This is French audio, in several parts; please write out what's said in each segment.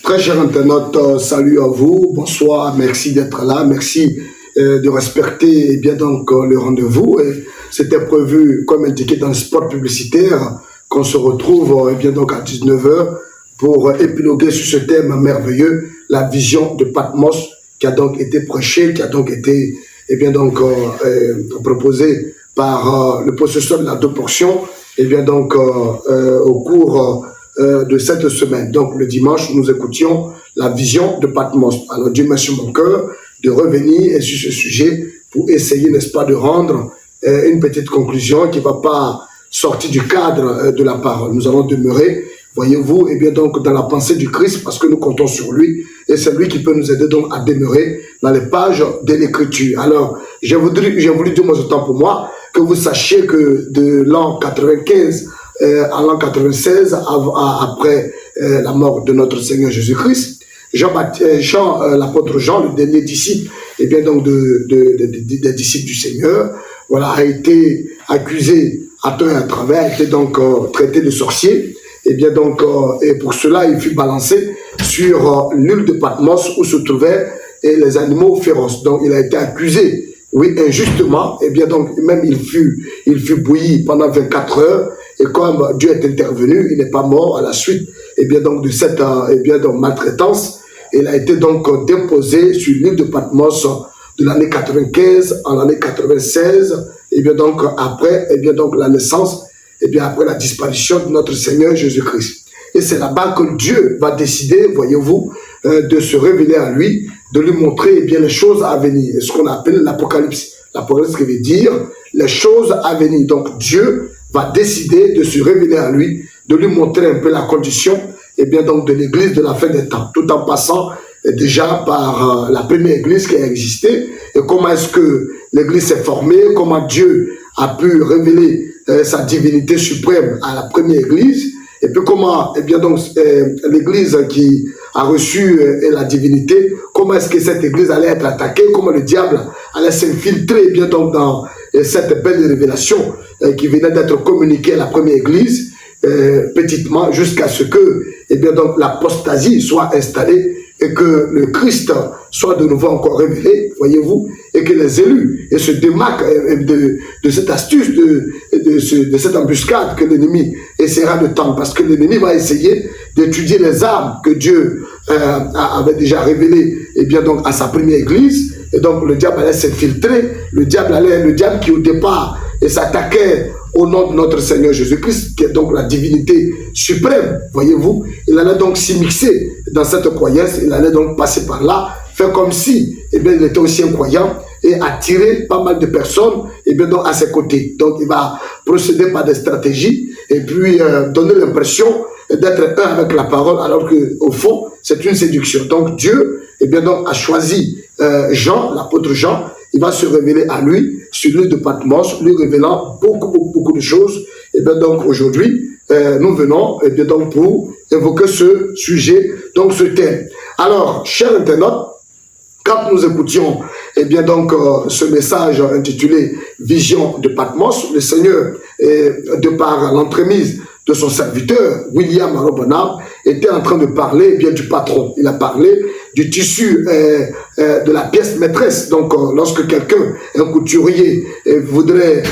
Très chers internautes, salut à vous, bonsoir, merci d'être là, merci de respecter bien donc le rendez-vous. C'était prévu, comme indiqué dans le spot publicitaire, qu'on se retrouve bien donc à 19h pour épiloguer sur ce thème merveilleux, la vision de Patmos, qui a donc été prêchée, qui a donc été bien donc proposée par le possesseur de la deux portions, et bien donc au cours de cette semaine. Donc le dimanche, nous écoutions la vision de Patmos. Alors Dieu met sur mon cœur de revenir sur ce sujet pour essayer, n'est-ce pas, de rendre une petite conclusion qui ne va pas sortir du cadre de la parole. Nous allons demeurer, voyez-vous, et bien donc dans la pensée du Christ, parce que nous comptons sur lui, et c'est lui qui peut nous aider donc à demeurer dans les pages de l'Écriture. Alors, j'ai voulu dire moi ce temps pour moi, que vous sachiez que de l'an 95 à l'an 96, après la mort de notre Seigneur Jésus-Christ, l'apôtre Jean, le dernier disciple, et bien donc des disciples du Seigneur, voilà, a été accusé à tort et à travers, a été donc traité de sorcier, et bien donc, et pour cela, il fut balancé sur l'île de Patmos où se trouvaient les animaux féroces. Donc, il a été accusé, oui, injustement, et bien donc, même il fut bouilli pendant 24 heures, et comme Dieu est intervenu, il n'est pas mort à la suite, et bien donc, de cette maltraitance. Il a été donc déposé sur l'île de Patmos de l'année 95 en l'année 96, et bien donc, après, et bien donc, la naissance, et bien après la disparition de notre Seigneur Jésus-Christ. Et c'est là-bas que Dieu va décider, voyez-vous, de se révéler à lui, de lui montrer eh bien, les choses à venir, ce qu'on appelle l'Apocalypse. L'Apocalypse qui veut dire les choses à venir. Donc Dieu va décider de se révéler à lui, de lui montrer un peu la condition eh bien, donc, de l'Église de la fin des temps, tout en passant déjà par la première Église qui a existé, et comment est-ce que l'Église s'est formée, comment Dieu a pu révéler sa divinité suprême à la première Église, et puis comment eh bien, donc, l'Église qui a reçu la divinité, comment est-ce que cette Église allait être attaquée, comment le diable allait s'infiltrer eh bien, donc, dans cette belle révélation qui venait d'être communiquée à la première Église, petitement, jusqu'à ce que eh bien, donc, l'apostasie soit installée et que le Christ soit de nouveau encore révélé, voyez-vous, et que les élus se démarquent de cette astuce, de cette embuscade que l'ennemi essaiera de tendre, parce que l'ennemi va essayer d'étudier les armes que Dieu avait déjà révélées et bien donc à sa première église, et donc le diable allait s'infiltrer, le diable qui au départ s'attaquait au nom de notre Seigneur Jésus-Christ, qui est donc la divinité suprême, voyez-vous, il allait donc s'y mixer dans cette croyance, il allait donc passer par là, faire comme si eh bien, il était aussi un croyant et attirer pas mal de personnes eh bien, donc, à ses côtés. Donc il va procéder par des stratégies et puis donner l'impression d'être un avec la parole, alors qu'au fond, c'est une séduction. Donc Dieu eh bien, donc, a choisi Jean, l'apôtre Jean, il va se révéler à lui sur l'île de Patmos, lui révélant beaucoup de choses. Et bien donc aujourd'hui, nous venons et bien donc pour évoquer ce sujet, donc ce thème. Alors, chers internautes, quand nous écoutions et bien donc ce message intitulé Vision de Patmos, le Seigneur, de par l'entremise de son serviteur, William Branham, était en train de parler eh bien, du patron. Il a parlé du tissu de la pièce maîtresse. Donc, lorsque quelqu'un, un couturier, voudrait,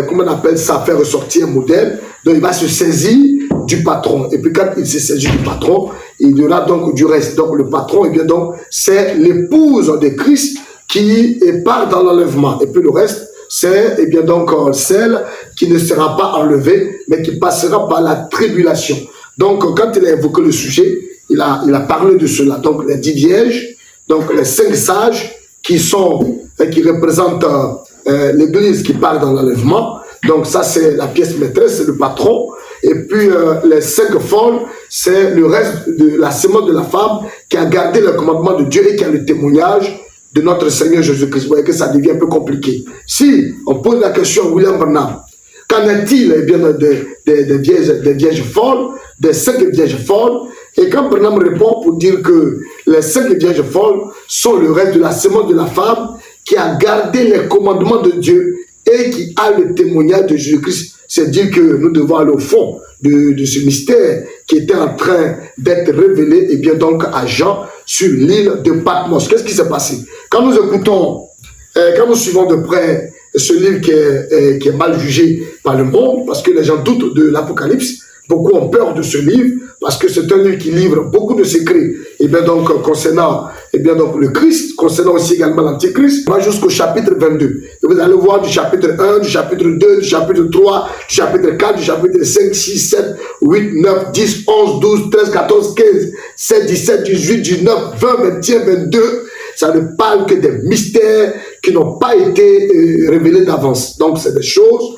comment on appelle ça, faire ressortir un modèle, donc il va se saisir du patron. Et puis, quand il se saisit du patron, il y aura donc du reste. Donc, le patron, eh bien, donc, c'est l'épouse de Christ qui part dans l'enlèvement. Et puis, le reste, c'est eh bien donc celle qui ne sera pas enlevée, mais qui passera par la tribulation. Donc, quand il a évoqué le sujet, il a parlé de cela. Donc, les 10 vierges, donc les 5 sages qui représentent l'Église qui part dans l'enlèvement. Donc, ça, c'est la pièce maîtresse, c'est le patron. Et puis, les 5 folles, c'est le reste de la sémence de la femme qui a gardé le commandement de Dieu et qui a le témoignage de notre Seigneur Jésus-Christ. Vous voyez que ça devient un peu compliqué. Si on pose la question à William Branham, qu'en est-il eh bien, des vierges folles, des 5 vierges folles? Et quand Branham répond pour dire que les 5 vierges folles sont le reste de la sémence de la femme qui a gardé les commandements de Dieu et qui a le témoignage de Jésus-Christ C'est dire que nous devons aller au fond de ce mystère qui était en train d'être révélé, et bien donc à Jean sur l'île de Patmos. Qu'est-ce qui s'est passé? Quand nous écoutons, quand nous suivons de près ce livre qui est mal jugé par le monde, parce que les gens doutent de l'Apocalypse, beaucoup ont peur de ce livre, parce que c'est un livre qui livre beaucoup de secrets, et bien donc concernant le Christ, concernant aussi également l'Antichrist, va jusqu'au chapitre 22. Et vous allez voir du chapitre 1, du chapitre 2, du chapitre 3, du chapitre 4, du chapitre 5, 6, 7, 8, 9, 10, 11, 12, 13, 14, 15, 16, 17, 18, 19, 20, 21, 22. Ça ne parle que des mystères qui n'ont pas été révélés d'avance. Donc, c'est des choses,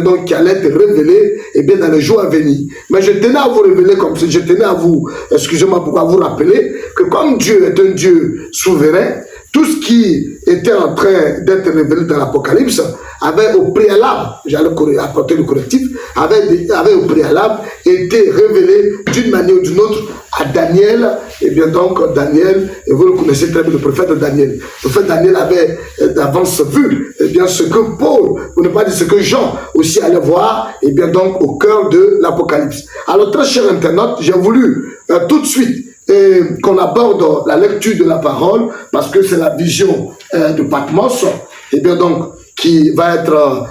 donc, qui allaient être révélées, dans les jours à venir. Mais je tenais à vous révéler comme ça, je tenais à vous, excusez-moi, pour vous rappeler que comme Dieu est un Dieu souverain, tout ce qui était en train d'être révélé dans l'Apocalypse avait au préalable, j'allais apporter le correctif, avait au préalable été révélé d'une manière ou d'une autre à Daniel. Donc Daniel, et vous le connaissez très bien, le prophète Daniel. Le prophète Daniel avait d'avance vu ce que Paul, pour ne pas dire ce que Jean aussi allait voir, donc au cœur de l'Apocalypse. Alors très chers internautes, j'ai voulu tout de suite qu'on aborde la lecture de la parole, parce que c'est la vision de Patmos, donc qui va être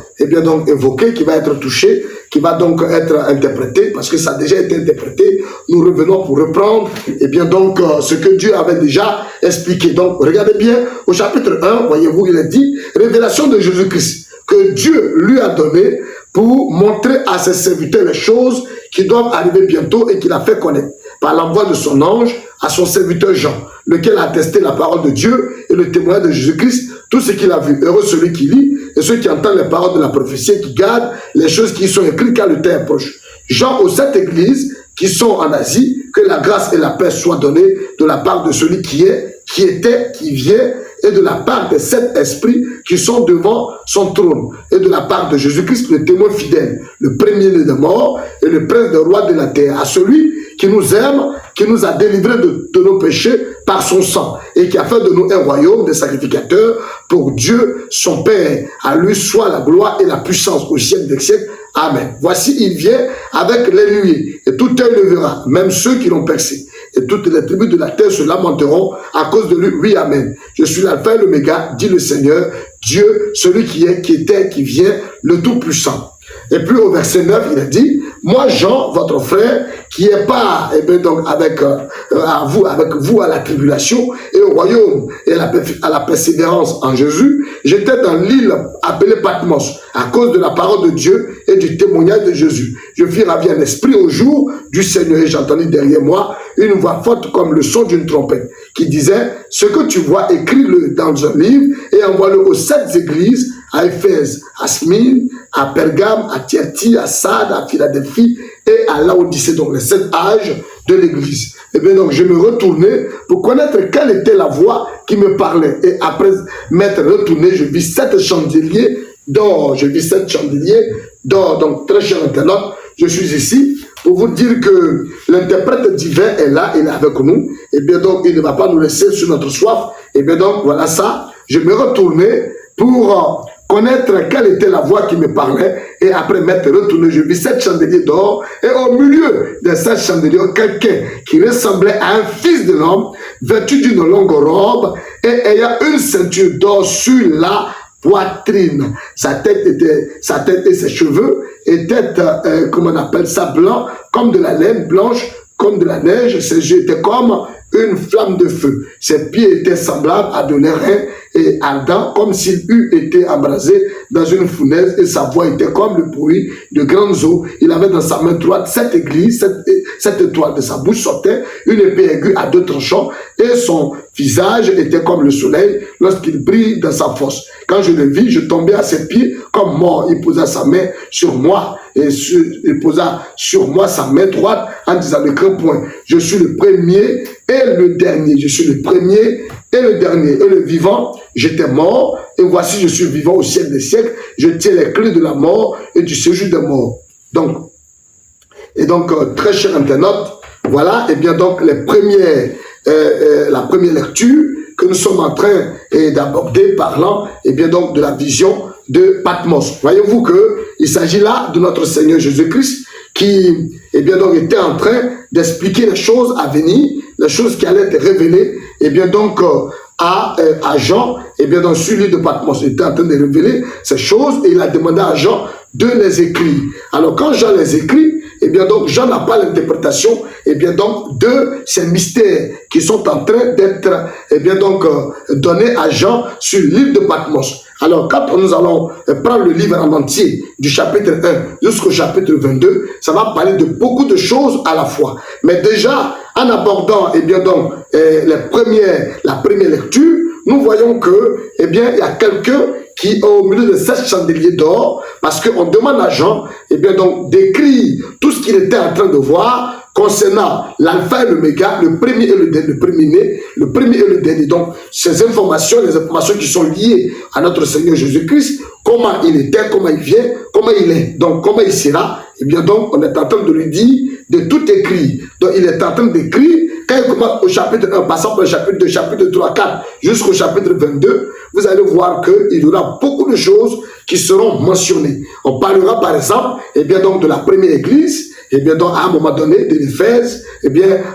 évoquée, qui va être touchée, qui va donc être interprétée, parce que ça a déjà été interprété. Nous revenons pour reprendre ce que Dieu avait déjà expliqué. Donc regardez bien au chapitre 1, voyez-vous, il est dit révélation de Jésus-Christ que Dieu lui a donné pour montrer à ses serviteurs les choses qui doivent arriver bientôt, et qu'il a fait connaître par l'envoi de son ange à son serviteur Jean, lequel a attesté la parole de Dieu et le témoignage de Jésus-Christ, tout ce qu'il a vu. Heureux celui qui lit et ceux qui entendent les paroles de la prophétie et qui gardent les choses qui y sont écrites, car le temps est proche. Jean aux 7 églises qui sont en Asie, que la grâce et la paix soient données de la part de celui qui est, qui était, qui vient, et de la part des 7 esprits qui sont devant son trône, et de la part de Jésus-Christ, le témoin fidèle, le premier-né des morts et le prince des rois de la terre, à celui qui nous aime, qui nous a délivrés de nos péchés par son sang, et qui a fait de nous un royaume de sacrificateurs pour Dieu, son Père. À lui soit la gloire et la puissance au siècle des siècles. Amen. Voici, il vient avec les nuées, et tout œil le verra, même ceux qui l'ont percé. Et toutes les tribus de la terre se lamenteront à cause de lui. Oui, amen. Je suis l'alpha et l'oméga, dit le Seigneur, Dieu, celui qui est, qui était, qui vient, le Tout-Puissant. Et puis au verset 9, il a dit, moi Jean, votre frère, qui est pas donc avec vous à la tribulation et au royaume et à la persévérance en Jésus, j'étais dans l'île appelée Patmos à cause de la parole de Dieu et du témoignage de Jésus. Je fus ravi en esprit au jour du Seigneur, et j'entendis derrière moi une voix forte comme le son d'une trompette qui disait, ce que tu vois, écris-le dans un livre et envoie-le aux 7 églises, à Éphèse, à Smyrne, à Pergame, à Thyatire, à Sardes, à Philadelphie et à Laodicée, donc les 7 âges de l'église. Et bien donc je me retournais pour connaître quelle était la voix qui me parlait. Et après m'être retourné, je vis 7 chandeliers d'or. Donc très cher internaute, je suis ici pour vous dire que l'interprète divin est là, il est avec nous. Et bien donc il ne va pas nous laisser sur notre soif. Et bien donc voilà ça, je me retournais pour connaître quelle était la voix qui me parlait, et après m'être retourné, je vis 7 chandeliers d'or, et au milieu de 7 chandeliers, quelqu'un qui ressemblait à un fils de l'homme, vêtu d'une longue robe, et ayant une ceinture d'or sur la poitrine. Sa tête et ses cheveux étaient, comment on appelle ça, blanc, comme de la laine blanche, comme de la neige. Ses yeux étaient comme une flamme de feu. Ses pieds étaient semblables à de l'airain et ardent, comme s'il eût été embrasé dans une fournaise, et sa voix était comme le bruit de grandes eaux. Il avait dans sa main droite 7 églises, 7 étoiles. De sa bouche sortait une épée aiguë à 2 tranchants, et son visage était comme le soleil lorsqu'il brille dans sa force. Quand je le vis, je tombais à ses pieds comme mort. Il posa sa main sur moi, et il posa sur moi sa main droite en disant de grands points, je suis le premier et le dernier. Je suis le premier et le dernier. Et le vivant, j'étais mort, et voici je suis vivant au siècle des siècles. Je tiens les clés de la mort et du séjour des morts. Donc, très cher internaute, voilà, et bien donc la première lecture que nous sommes en train d'aborder, parlant, et bien donc de la vision de Patmos. Voyez-vous qu'il s'agit là de notre Seigneur Jésus-Christ qui donc, était en train d'expliquer les choses à venir, les choses qui allaient être révélées à Jean, donc sur l'île de Patmos. Il était en train de révéler ces choses et il a demandé à Jean de les écrire. Alors quand Jean les écrit, donc Jean n'a pas l'interprétation donc de ces mystères qui sont en train d'être donnés à Jean sur l'île de Patmos. Alors quand nous allons prendre le livre en entier du chapitre 1 jusqu'au chapitre 22, ça va parler de beaucoup de choses à la fois. Mais déjà en abordant la première lecture, nous voyons que il y a quelqu'un qui est au milieu de 7 chandeliers d'or, parce qu'on demande à Jean donc d'écrire tout ce qu'il était en train de voir concernant l'alpha et l'oméga, le premier et le dernier, le premier et le dernier. Donc ces informations, les informations qui sont liées à notre Seigneur Jésus-Christ, comment il était, comment il vient, comment il est, donc comment il sera, donc on est en train de lui dire de tout écrire. Donc il est en train d'écrire. Quand il commence au chapitre 1, passant par le chapitre 2, chapitre 3, 4, jusqu'au chapitre 22, vous allez voir qu'il y aura beaucoup de choses qui seront mentionnées. On parlera par exemple donc de la première église, donc à un moment donné, de l'Éphèse,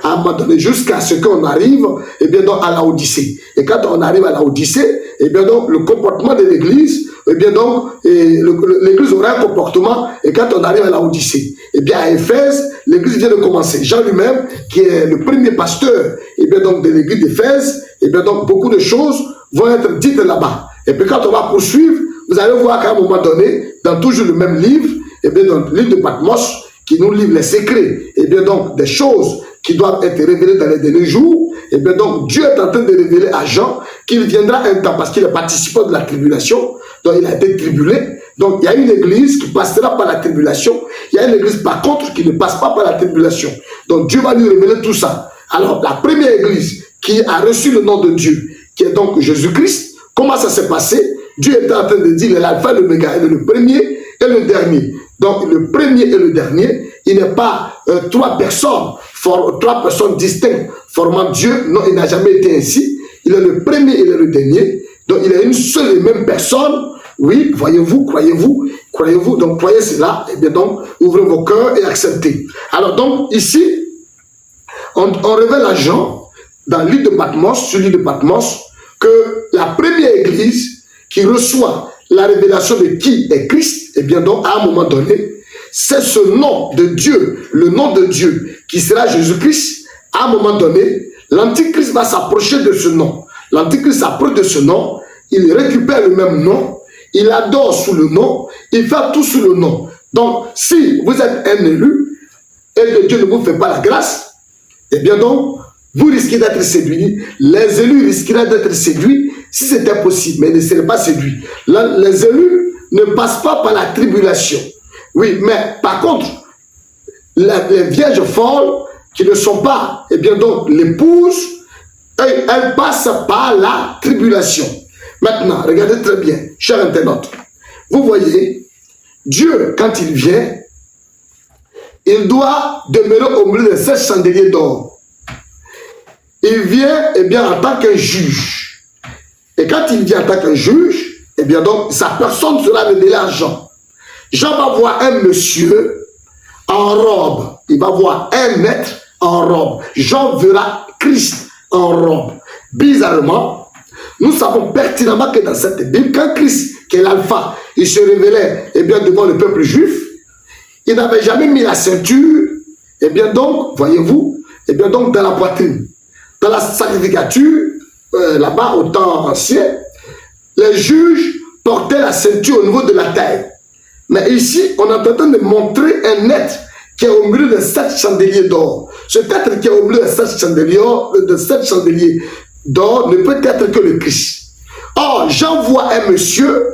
à un moment donné, jusqu'à ce qu'on arrive donc à la Odyssée. Et quand on arrive à la Odyssée, donc le comportement de l'église, donc l'église aura un comportement, et quand on arrive à la Odyssée, à Éphèse, l'église vient de commencer. Jean lui-même, qui est le premier pasteur donc de l'église d'Éphèse, donc beaucoup de choses vont être dites là-bas. Et puis quand on va poursuivre, vous allez voir qu'à un moment donné, dans toujours le même livre, dans le livre de Patmos, qui nous livre les secrets, donc des choses qui doivent être révélées dans les derniers jours, donc Dieu est en train de révéler à Jean qu'il viendra un temps, parce qu'il est participant de la tribulation, donc il a été tribulé. Donc il y a une église qui passera par la tribulation, il y a une église par contre qui ne passe pas par la tribulation. Donc Dieu va lui révéler tout ça. Alors la première église qui a reçu le nom de Dieu, qui est donc Jésus-Christ, comment ça s'est passé? Dieu était en train de dire l'alpha et l'oméga, le premier et le dernier. Donc le premier et le dernier, il n'est pas trois personnes distinctes formant Dieu. Non, il n'a jamais été ainsi. Il est le premier et il est le dernier. Donc il est une seule et même personne. Oui, voyez-vous, croyez-vous, donc croyez cela, donc ouvrez vos cœurs et acceptez. Alors donc ici, on révèle à Jean, dans l'île de Patmos, sur l'île de Patmos, que la première église qui reçoit la révélation de qui est Christ, donc à un moment donné, c'est ce nom de Dieu, le nom de Dieu, qui sera Jésus-Christ. À un moment donné, l'Antichrist va s'approcher de ce nom. L'Antichrist s'approche de ce nom, il récupère le même nom, il adore sous le nom, il fait tout sous le nom. Donc, si vous êtes un élu et que Dieu ne vous fait pas la grâce, donc, vous risquez d'être séduits. Les élus risqueraient d'être séduits si c'était possible, mais ils ne seraient pas séduits. Les élus ne passent pas par la tribulation. Oui, mais par contre, les vierges folles qui ne sont pas, donc, l'épouse, elles passent par la tribulation. Maintenant, regardez très bien, chers internautes. Vous voyez, Dieu, quand il vient, il doit demeurer au milieu de 7 chandeliers d'or. Il vient, en tant qu'un juge. Et quand il vient en tant qu'un juge, donc, sa personne sera révélée à Jean. Jean va voir un monsieur en robe. Il va voir un maître en robe. Jean verra Christ en robe. Bizarrement, nous savons pertinemment que dans cette Bible, quand Christ, qui est l'alpha, il se révélait devant le peuple juif, il n'avait jamais mis la ceinture, donc, voyez-vous, donc dans la poitrine. Dans la sacrificature, là-bas, au temps ancien, les juges portaient la ceinture au niveau de la taille. Mais ici, on est en train de montrer un être qui est au milieu de 7 chandeliers d'or. Cet être qui est au milieu de 7 chandeliers d'or ne peut être que le Christ. Or, Jean voit un monsieur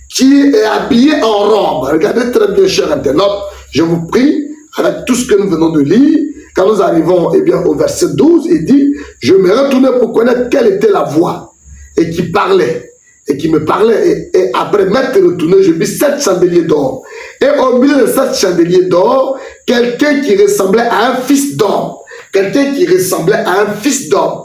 qui est habillé en robe. Regardez très bien, chers internautes, je vous prie, avec tout ce que nous venons de lire, quand nous arrivons au verset 12, il dit, je me retournais pour connaître quelle était la voix et qui parlait. Et qui me parlait, et après m'être retourné, je vis 7 chandeliers d'or. Et au milieu de 7 chandeliers d'or, quelqu'un qui ressemblait à un fils d'homme. Quelqu'un qui ressemblait à un fils d'homme.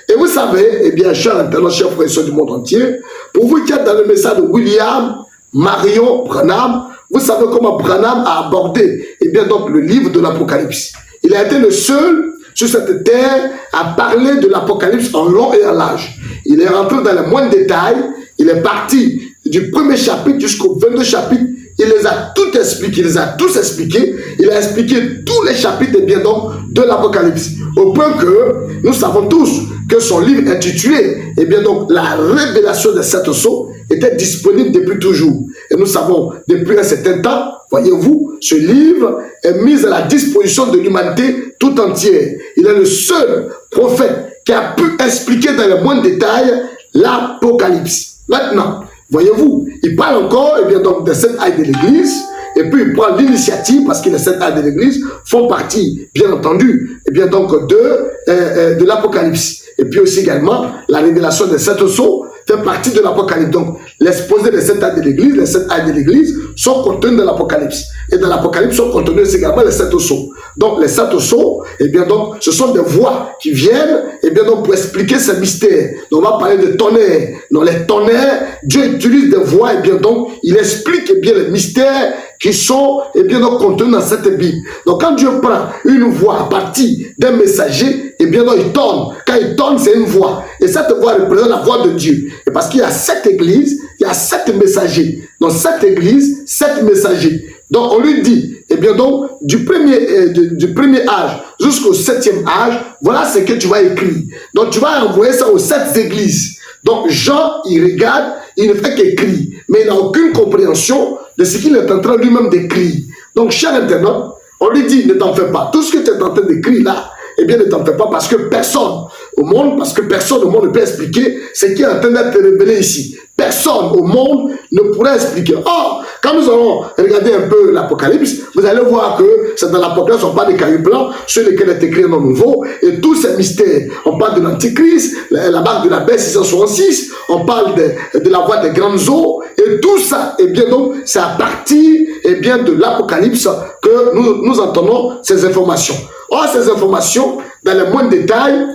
Et vous savez, chers internautes, chers frères et sœurs du monde entier, pour vous qui êtes dans le message de William Marion Branham, vous savez comment Branham a abordé donc, le livre de l'Apocalypse. Il a été le seul sur cette terre à parler de l'Apocalypse en long et en large. Il est rentré dans les moindres détails. Il est parti du premier chapitre jusqu'au 22 chapitres. Il les a tous expliqués. Il a expliqué tous les chapitres donc, de l'Apocalypse. Au point que nous savons tous que son livre intitulé donc, La révélation des sept sceaux était disponible depuis toujours. Et nous savons depuis un certain temps, voyez-vous, ce livre est mis à la disposition de l'humanité tout entière. Il est le seul prophète qui a pu expliquer dans les moindres détails l'Apocalypse. Maintenant, voyez-vous, il parle encore donc, des sept âges de l'Église, et puis il prend l'initiative, parce que les sept âges de l'Église font partie, bien entendu, donc, de l'Apocalypse. Et puis aussi également, la révélation des sept sceaux fait partie de l'Apocalypse. Donc, l'exposé des sept âges de l'Église, les sept âges de l'Église sont contenus dans l'Apocalypse. Et dans l'Apocalypse sont contenus également les sept sceaux. Donc, les sept sceaux, donc, ce sont des voix qui viennent, donc, pour expliquer ces mystères. Donc, on va parler de tonnerre. Dans les tonnerres, Dieu utilise des voix, donc, il explique les mystères qui sont donc, contenus dans cette Bible. Donc, quand Dieu prend une voix à partir d'un messager, donc, il tonne. Quand il tonne, c'est une voix. Et cette voix représente la voix de Dieu. Et parce qu'il y a sept églises, il y a sept messagers. Dans cette église, sept messagers. Donc, on lui dit, donc, du premier âge jusqu'au septième âge, voilà ce que tu vas écrire. Donc, tu vas envoyer ça aux sept églises. Donc, Jean, il regarde, il ne fait qu'écrire. Mais il n'a aucune compréhension de ce qu'il est en train lui-même d'écrire. Donc, cher internaute, on lui dit, ne t'en fais pas. Tout ce que tu es en train d'écrire là, ne t'en fais pas parce que personne au monde ne peut expliquer ce qui est en train d'être révélé ici. Personne au monde ne pourrait expliquer. Or, quand nous allons regarder un peu l'Apocalypse, vous allez voir que c'est dans l'Apocalypse, on parle des cailloux blancs sur lesquels est écrit un nom nouveau, et tous ces mystères. On parle de l'Antichrist, la marque de la bête 666, on parle de la voie des grandes eaux, et tout ça, donc, c'est à partir de l'Apocalypse que nous entendons ces informations. Or, ces informations, dans les moindres détails,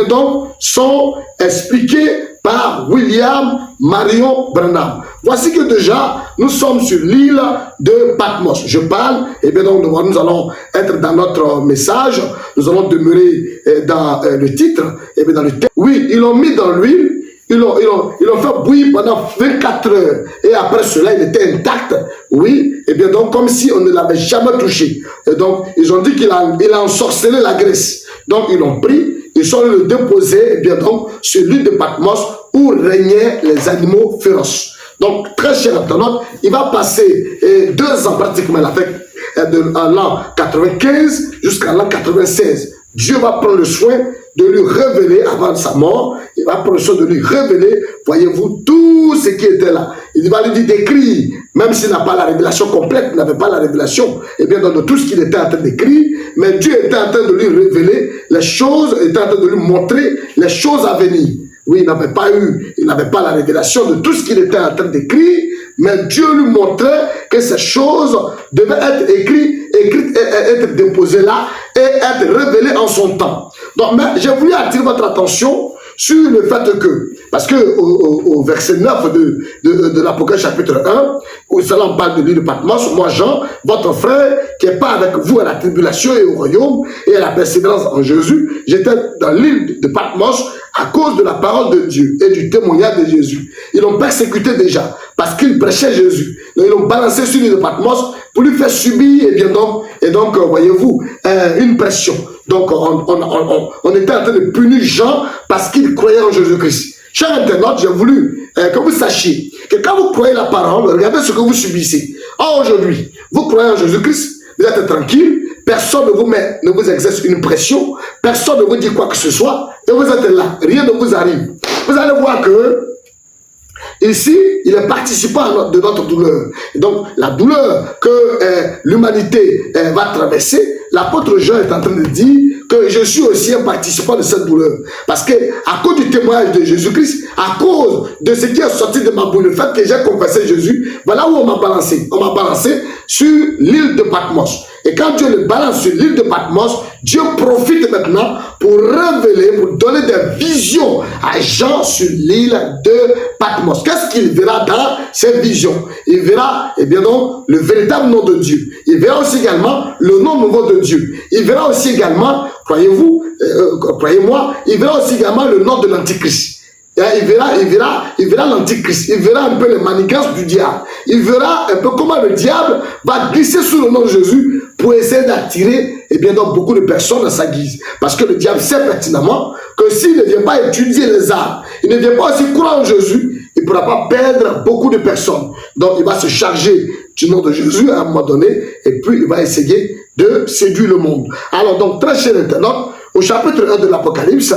donc, sont expliquées par William Marion Branham. Voici que déjà, nous sommes sur l'île de Patmos. Je parle, donc, nous allons être dans notre message, nous allons demeurer dans le titre, dans le texte. Oui, ils l'ont mis dans l'huile, ils l'ont fait bouillir pendant 24 heures. Et après cela, il était intact. Oui, donc, comme si on ne l'avait jamais touché. Et donc, ils ont dit qu'il a ensorcelé la graisse. Donc, ils l'ont pris, ils sont le déposé, donc, sur l'île de Patmos, où régnaient les animaux féroces. Donc, très cher internaute, il va passer 2 ans pratiquement, de l'an 95 jusqu'à l'an 96. Dieu va prendre le soin de lui révéler avant sa mort. Il va prendre le soin de lui révéler, voyez-vous, tout ce qui était là. Il va lui dire d'écrire, même s'il n'a pas la révélation complète, il n'avait pas la révélation, donc de tout ce qu'il était en train d'écrire, mais Dieu était en train de lui révéler les choses, était en train de lui montrer les choses à venir. Oui, il n'avait pas la révélation de tout ce qu'il était en train d'écrire, mais Dieu lui montrait que ces choses devaient être écrites et être déposées là et être révélées en son temps. Donc, mais j'ai voulu attirer votre attention sur le fait que, parce que au verset 9 de l'Apocalypse chapitre 1, où cela on parle de l'île de Patmos, moi Jean, votre frère, qui n'est pas avec vous à la tribulation et au royaume et à la persévérance en Jésus, j'étais dans l'île de Patmos à cause de la parole de Dieu et du témoignage de Jésus. Ils l'ont persécuté déjà parce qu'il prêchait Jésus. Donc, ils l'ont balancé sur l'île de Patmos pour lui faire subir, et donc voyez-vous, une pression. Donc, on était en train de punir Jean parce qu'il croyait en Jésus-Christ. Chers internautes, j'ai voulu que vous sachiez que quand vous croyez la parole, regardez ce que vous subissez. Or, aujourd'hui, vous croyez en Jésus-Christ, vous êtes tranquille, personne ne vous exerce une pression, personne ne vous dit quoi que ce soit, et vous êtes là, rien ne vous arrive. Vous allez voir que ici, il est participant de notre douleur. Donc, la douleur que l'humanité va traverser, l'apôtre Jean est en train de dire que je suis aussi un participant de cette douleur. Parce que, à cause du témoignage de Jésus-Christ, à cause de ce qui est sorti de ma bouche, le fait que j'ai confessé Jésus, voilà où on m'a balancé. On m'a balancé sur l'île de Patmos. Et quand Dieu le balance sur l'île de Patmos, Dieu profite maintenant pour révéler, pour donner des visions à Jean sur l'île de Patmos. Qu'est-ce qu'il verra dans ces visions? Il verra, eh bien donc, le véritable nom de Dieu. Il verra aussi également le nom nouveau de Dieu. Il verra aussi également, croyez-vous, croyez-moi, il verra aussi également le nom de l'Antichrist. Il verra l'Antichrist, il verra un peu les manigances du diable. Il verra un peu comment le diable va glisser sous le nom de Jésus pour essayer d'attirer donc beaucoup de personnes à sa guise. Parce que le diable sait pertinemment que s'il ne vient pas étudier les arts, il ne vient pas aussi croire en Jésus, il ne pourra pas perdre beaucoup de personnes. Donc il va se charger du nom de Jésus à un moment donné et puis il va essayer de séduire le monde. Alors donc, très cher internaute, au chapitre 1 de l'Apocalypse,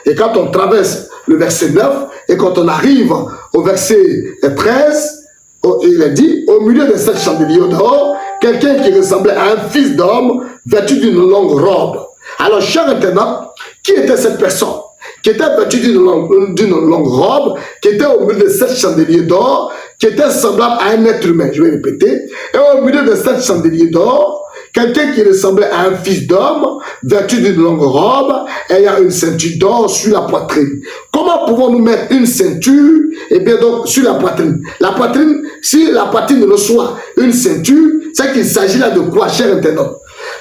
et quand on traverse le verset 9, et quand on arrive au verset 13, il est dit, au milieu de cette chandelier dehors, quelqu'un qui ressemblait à un fils d'homme, vêtu d'une longue robe. Alors, cher internaute, qui était cette personne? Qui était vêtue d'une longue robe, qui était au milieu de cette chandelier d'or, qui était semblable à un être humain, je vais répéter, et au milieu de cette chandelier d'or, quelqu'un qui ressemblait à un fils d'homme, vêtu d'une longue robe, ayant une ceinture d'or sur la poitrine. Comment pouvons-nous mettre une ceinture, donc, sur la poitrine? La poitrine, si la poitrine reçoit une ceinture, c'est qu'il s'agit là de quoi, cher internaute?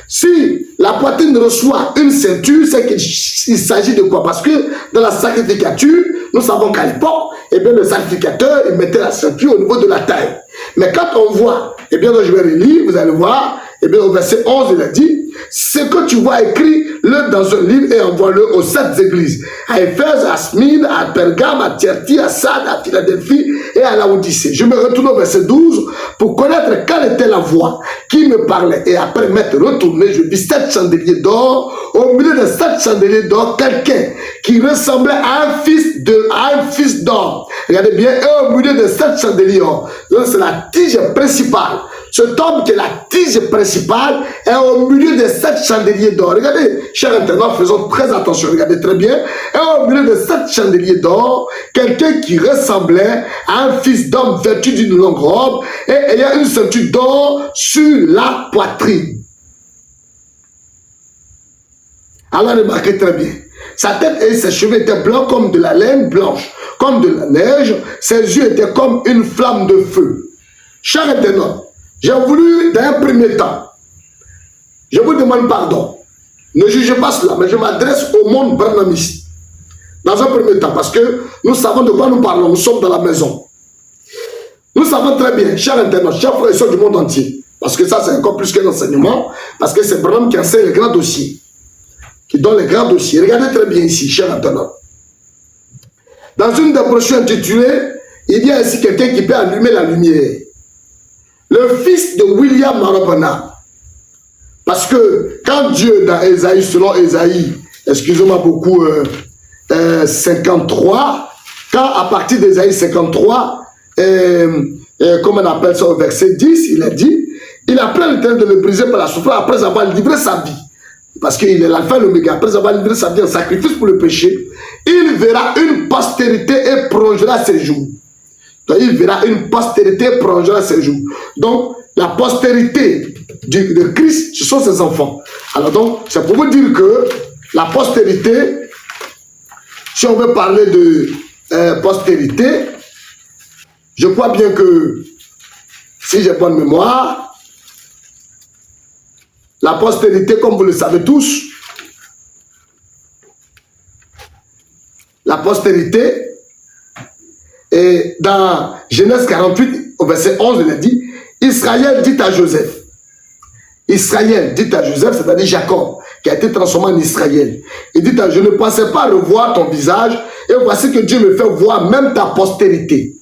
Si la poitrine reçoit une ceinture, c'est qu'il s'agit de quoi? Parce que dans la sacrificature, nous savons qu'à l'époque, le sacrificateur, il mettait la ceinture au niveau de la taille. Mais quand on voit, donc je vais relire, vous allez voir, au verset 11, il a dit, ce que tu vois écrit, le dans un livre et envoie-le aux 7 églises. À Éphèse, à Smyrne, à Pergame, à Thyatire, à Sardes, à Philadelphie et à Laodicée. Je me retourne au verset 12 pour connaître quelle était la voix qui me parlait. Et après m'être retourné, je vis 7 chandeliers d'or. Au milieu de 7 chandeliers d'or, quelqu'un qui ressemblait à un fils d'homme. Regardez bien, et au milieu de 7 chandeliers d'or, c'est la tige principale. Cet homme qui est la tige principale est au milieu de 7 chandeliers d'or. Regardez, chers internautes, faisons très attention, regardez très bien. Et au milieu de 7 chandeliers d'or, quelqu'un qui ressemblait à un fils d'homme vêtu d'une longue robe et ayant une ceinture d'or sur la poitrine. Alors remarquez très bien. Sa tête et ses cheveux étaient blancs comme de la laine blanche, comme de la neige. Ses yeux étaient comme une flamme de feu. Chers internautes, j'ai voulu, dans un premier temps, je vous demande pardon. Ne jugez pas cela, mais je m'adresse au monde branhamiste. Dans un premier temps, parce que nous savons de quoi nous parlons, nous sommes dans la maison. Nous savons très bien, chers internautes, chers frères et sœurs du monde entier, parce que ça c'est encore plus qu'un enseignement, parce que c'est Branham qui enseigne les grands dossiers, qui donne les grands dossiers. Regardez très bien ici, chers internautes. Dans une des brochures intitulée, il y a ici quelqu'un qui peut allumer la lumière. Le fils de William Marabana. Parce que quand Dieu, dans Ésaïe, selon Ésaïe, excusez-moi beaucoup, 53, quand à partir d'Ésaïe 53, comme on appelle ça au verset 10, il a dit, il appelle l'Éternel de le briser par la souffrance après avoir livré sa vie. Parce qu'il est l'alpha et l'oméga, après avoir livré sa vie en sacrifice pour le péché, il verra une postérité et prolongera ses jours. Donc, il verra une postérité prolongera ses jours. Donc, la postérité de Christ, ce sont ses enfants. Alors donc, c'est pour vous dire que la postérité, si on veut parler de postérité, je crois bien que, si j'ai bonne mémoire, la postérité, comme vous le savez tous, la postérité, et dans Genèse 48, au verset 11, il a dit, Israël dit à Joseph, Israël dit à Joseph, c'est-à-dire Jacob, qui a été transformé en Israël. Il dit, je ne pensais pas revoir ton visage, et voici que Dieu me fait voir même ta postérité.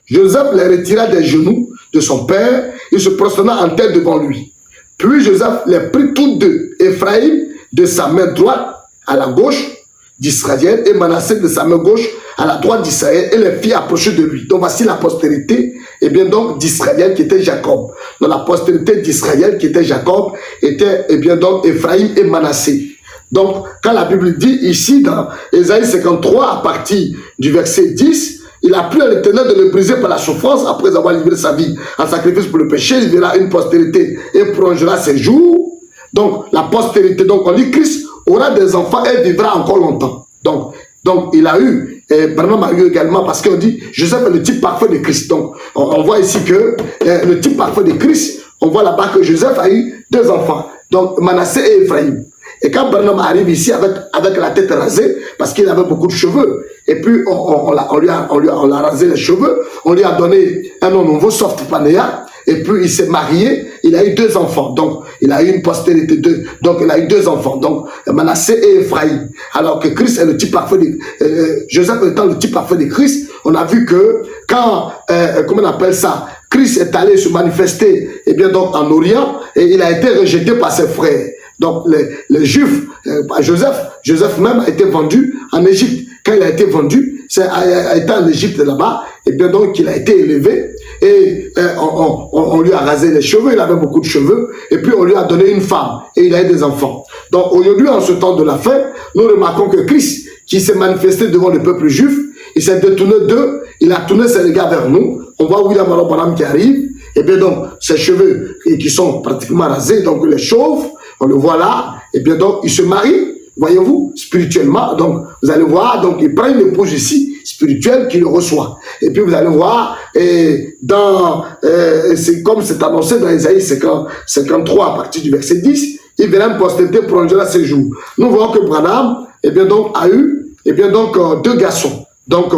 Joseph les retira des genoux de son père, il se prosterna en terre devant lui. Puis Joseph les prit tous deux, Ephraïm de sa main droite à la gauche d'Israël, et Manassé de sa main gauche à la droite d'Israël, et les fit approcher de lui. Donc voici la postérité, et bien donc d'Israël qui était Jacob. Donc la postérité d'Israël qui était Jacob était et bien donc Ephraïm et Manassé. Donc quand la Bible dit ici dans Ésaïe 53 à partir du verset 10, il a plu à l'Éternel de le briser par la souffrance après avoir livré sa vie en sacrifice pour le péché. Il verra une postérité et prolongera ses jours. Donc, la postérité, donc on dit Christ aura des enfants et vivra encore longtemps. Donc il a eu, et Branham a eu également, parce qu'on dit Joseph est le type parfait de Christ. Donc, on voit ici que le type parfait de Christ, on voit là-bas que Joseph a eu 2 enfants. Donc, Manassé et Ephraïm. Et quand Branham arrive ici avec la tête rasée, parce qu'il avait beaucoup de cheveux, et puis on l'a rasé les cheveux, on lui a donné un nom nouveau, Soft Panea, et puis il s'est marié, il a eu 2 enfants, donc il a eu une postérité, donc il a eu 2 enfants, donc Manassé et Ephraïm. Alors que Christ est le type parfait Joseph étant le type parfait de Christ, on a vu que quand, comment on appelle ça, Christ est allé se manifester, et bien donc en Orient, et il a été rejeté par ses frères. Donc les Juifs, Joseph même a été vendu en Égypte. Quand il a été vendu, a été en Égypte là-bas, et bien donc il a été élevé, et on lui a rasé les cheveux, il avait beaucoup de cheveux, et puis on lui a donné une femme, et il a eu des enfants. Donc aujourd'hui, en ce temps de la fin, nous remarquons que Christ, qui s'est manifesté devant le peuple juif, il s'est détourné d'eux, il a tourné ses regards vers nous. On voit William Branham qui arrive, et bien donc ses cheveux qui sont pratiquement rasés, donc les chauves, on le voit là, et bien donc il se marie, voyez-vous, spirituellement. Donc vous allez voir, donc il prend une épouse ici, spirituelle, qui le reçoit. Et puis vous allez voir, c'est comme c'est annoncé dans Isaïe 53 à partir du verset 10, il verra une postérité prolongera ses jours. Nous voyons que Branham, et bien donc, a eu, et bien donc, 2 garçons. Donc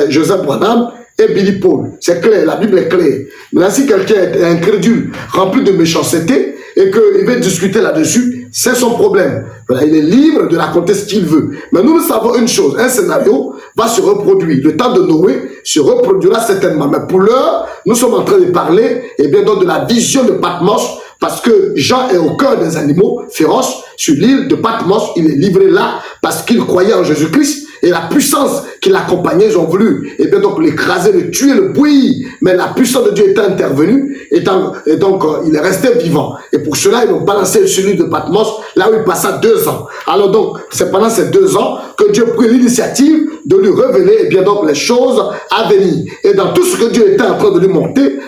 Joseph Branham et Billy Paul. C'est clair, la Bible est claire. Maintenant, si quelqu'un est incrédule, rempli de méchanceté, et qu'il veut discuter là-dessus, c'est son problème. Voilà, il est libre de raconter ce qu'il veut. Mais nous savons une chose, un scénario va se reproduire. Le temps de Noé se reproduira certainement. Mais pour l'heure, nous sommes en train de parler, et bien donc, de la vision de Patmos, parce que Jean est au cœur des animaux féroces sur l'île de Patmos. Il est livré là parce qu'il croyait en Jésus-Christ. Et la puissance qui l'accompagnait, ils ont voulu, et bien donc l'écraser, le tuer, le bouillir. Mais la puissance de Dieu était intervenue, et donc il est resté vivant. Et pour cela, ils l'ont balancé sur l'île de Patmos, là où il passa 2 ans. Alors donc, c'est pendant ces 2 ans que Dieu prit l'initiative de lui révéler, et bien donc, les choses à venir. Et dans tout ce que Dieu était en train de lui montrer,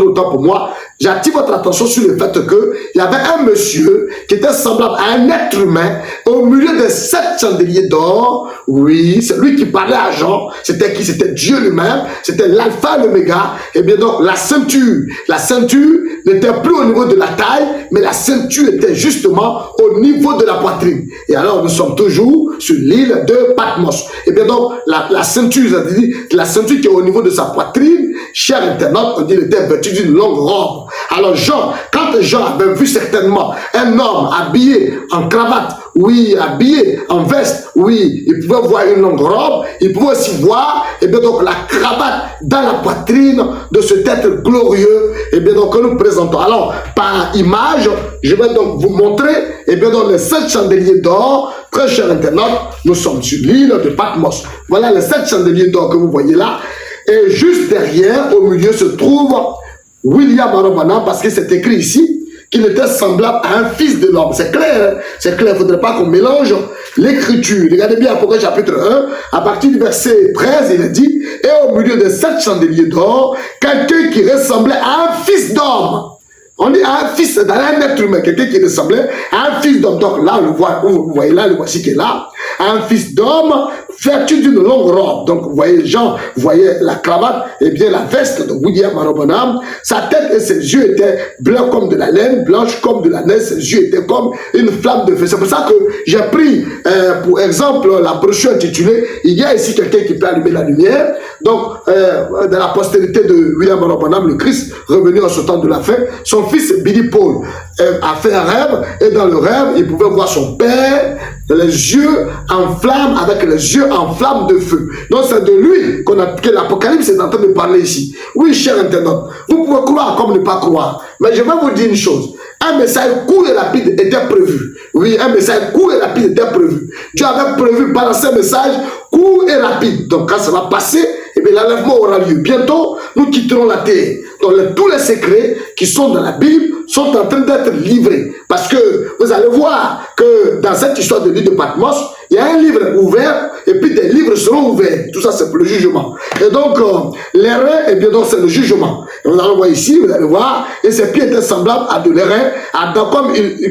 autant pour moi, j'attire votre attention sur le fait qu'il y avait un monsieur qui était semblable à un être humain au milieu des 7 chandeliers d'or. Oui, c'est lui qui parlait à Jean. C'était qui? C'était Dieu lui-même. C'était l'alpha et l'oméga. Et bien donc, la ceinture. La ceinture n'était plus au niveau de la taille, mais la ceinture était justement au niveau de la poitrine. Et alors, nous sommes toujours sur l'île de Patmos. Et bien donc, la ceinture, c'est-à-dire la ceinture qui est au niveau de sa poitrine, cher internaute, on dit qu'il était vêtu d'une longue robe. Alors quand Jean avait vu certainement un homme habillé en cravate, oui, habillé en veste, oui, il pouvait voir une longue robe, il pouvait aussi voir, et bien donc, la cravate dans la poitrine de cet être glorieux, et bien donc, que nous présentons. Alors, par image, je vais donc vous montrer, et bien donc, les 7 chandeliers d'or. Très cher internaute, nous sommes sur l'île de Patmos. Voilà les 7 chandeliers d'or que vous voyez là. Et juste derrière, au milieu, se trouve William Branham, parce que c'est écrit ici qu'il était semblable à un fils de l'homme. C'est clair, c'est clair. Il ne faudrait pas qu'on mélange l'écriture. Regardez bien Apocalypse chapitre 1, à partir du verset 13, il est dit, et au milieu de 7 chandeliers d'or, quelqu'un qui ressemblait à un fils d'homme. On dit à un fils, dans un être humain, quelqu'un qui ressemblait à un fils d'homme. Donc là, vous voyez là, le voici qui est là. Un fils d'homme vêtu d'une longue robe. Donc vous voyez Jean, vous voyez la cravate, et bien la veste de William Branham. Sa tête et ses yeux étaient blancs comme de la laine, blanches comme de la neige. Ses yeux étaient comme une flamme de feu. C'est pour ça que j'ai pris, pour exemple, la brochure intitulée « Il y a ici quelqu'un qui peut allumer la lumière ». Donc, dans la postérité de William Branham, le Christ, revenu en ce temps de la fin, son fils Billy Paul a fait un rêve, et dans le rêve, il pouvait voir son père, les yeux en flamme, avec les yeux en flamme de feu. Donc c'est de lui que l'Apocalypse est en train de parler ici. Oui, cher internaute, vous pouvez croire comme ne pas croire, mais je vais vous dire une chose. Un message court et rapide était prévu. Oui, un message court et rapide était prévu. Dieu avait prévu balancer un message court et rapide. Donc quand ça va passer, eh bien l'enlèvement aura lieu. Bientôt, nous quitterons la terre. Donc tous les secrets qui sont dans la Bible sont en train d'être livrés. Parce que vous allez voir que dans cette histoire de l'île de Patmos, il y a un livre ouvert, et et puis des livres seront ouverts. Tout ça, c'est pour le jugement. Et donc, l'airain, eh bien, donc, c'est le jugement. Et vous allez voir ici, vous allez voir, et ses pieds étaient semblables à de l'airain,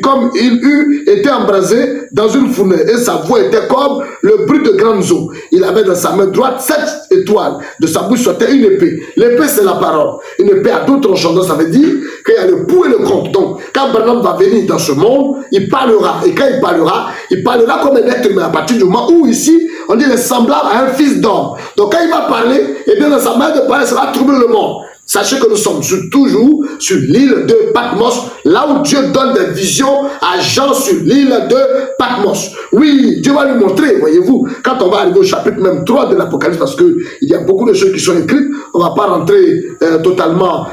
comme il eût été embrasé dans une fournaise, et sa voix était comme le bruit de grandes eaux. Il avait dans sa main droite 7 étoiles. De sa bouche sortait une épée. L'épée, c'est la parole. Une épée à deux tranchants. Ça veut dire qu'il y a le pour et le contre. Donc, quand Branham va venir dans ce monde, il parlera. Et quand il parlera comme un être humain. À partir du moment où ici, on dit il est semblable à un fils d'homme. Donc, quand il va parler, et bien dans sa main de parler, ça va troubler le monde. Sachez que nous sommes toujours sur l'île de Patmos, là où Dieu donne des visions à Jean sur l'île de Patmos. Oui, Dieu va lui montrer, voyez-vous, quand on va arriver au chapitre même 3 de l'Apocalypse, parce qu'il y a beaucoup de choses qui sont écrites, on ne va pas rentrer totalement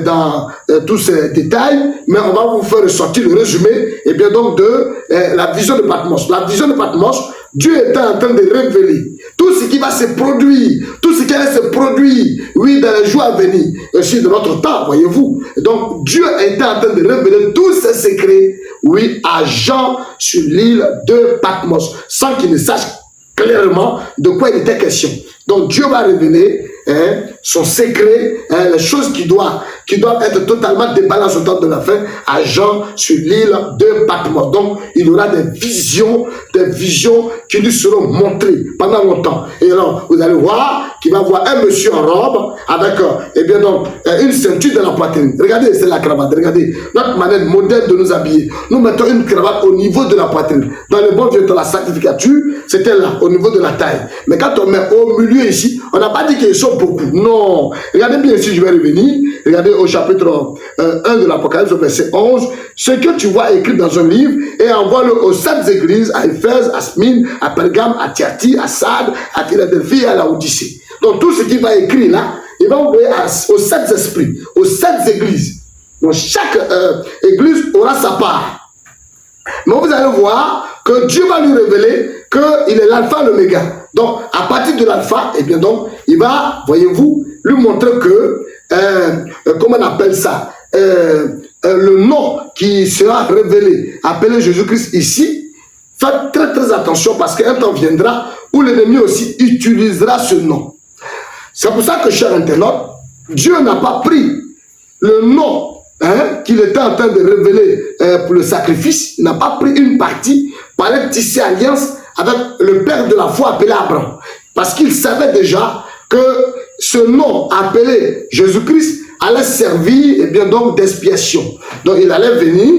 dans tous ces détails, mais on va vous faire ressortir le résumé, et bien donc de la vision de Patmos. La vision de Patmos, Dieu était en train de révéler tout ce qui va se produire, tout ce qui allait se produire, oui, dans les jours à venir, aussi de notre temps, voyez-vous. Donc, Dieu était en train de révéler tous ses secrets, oui, à Jean sur l'île de Patmos, sans qu'il ne sache clairement de quoi il était question. Donc, Dieu va révéler son secret, les choses qui doivent être totalement déballées au temps de la fin à Jean sur l'île de Patmos. Donc, il y aura des visions qui lui seront montrées pendant longtemps. Et alors, vous allez voir qu'il va voir un monsieur en robe avec une ceinture dans la poitrine. Regardez, c'est la cravate. Regardez, notre manière moderne de nous habiller. Nous mettons une cravate au niveau de la poitrine. Dans le bon vieux temps, la sanctificature, c'était là, au niveau de la taille. Mais quand on met au milieu ici, on n'a pas dit qu'ils sont beaucoup. Non. Regardez bien ici, je vais revenir. Regardez au chapitre 1 de l'Apocalypse, au verset 11. Ce que tu vois écrit dans un livre et envoie-le aux 7 églises, à Éphèse, à Smyrne, à Pergame, à Thyatire, à Sardes, à Philadelphie et à Laodicée. Donc tout ce qui va écrire là, il va envoyer aux 7 esprits, aux 7 églises. Donc chaque église aura sa part. Mais vous allez voir que Dieu va lui révéler qu'il est l'alpha et l'oméga. Donc, à partir de l'alpha, eh bien donc, il va, voyez-vous, lui montrer que, comment on appelle ça, le nom qui sera révélé, appelé Jésus-Christ ici, faites très très attention parce qu'un temps viendra où l'ennemi aussi utilisera ce nom. C'est pour ça que, cher internaute, Dieu n'a pas pris le nom qu'il était en train de révéler pour le sacrifice, il n'a pas pris une partie pour aller tisser alliance avec le père de la foi appelé Abraham. Parce qu'il savait déjà que ce nom appelé Jésus-Christ allait servir eh bien, donc d'expiation. Donc il allait venir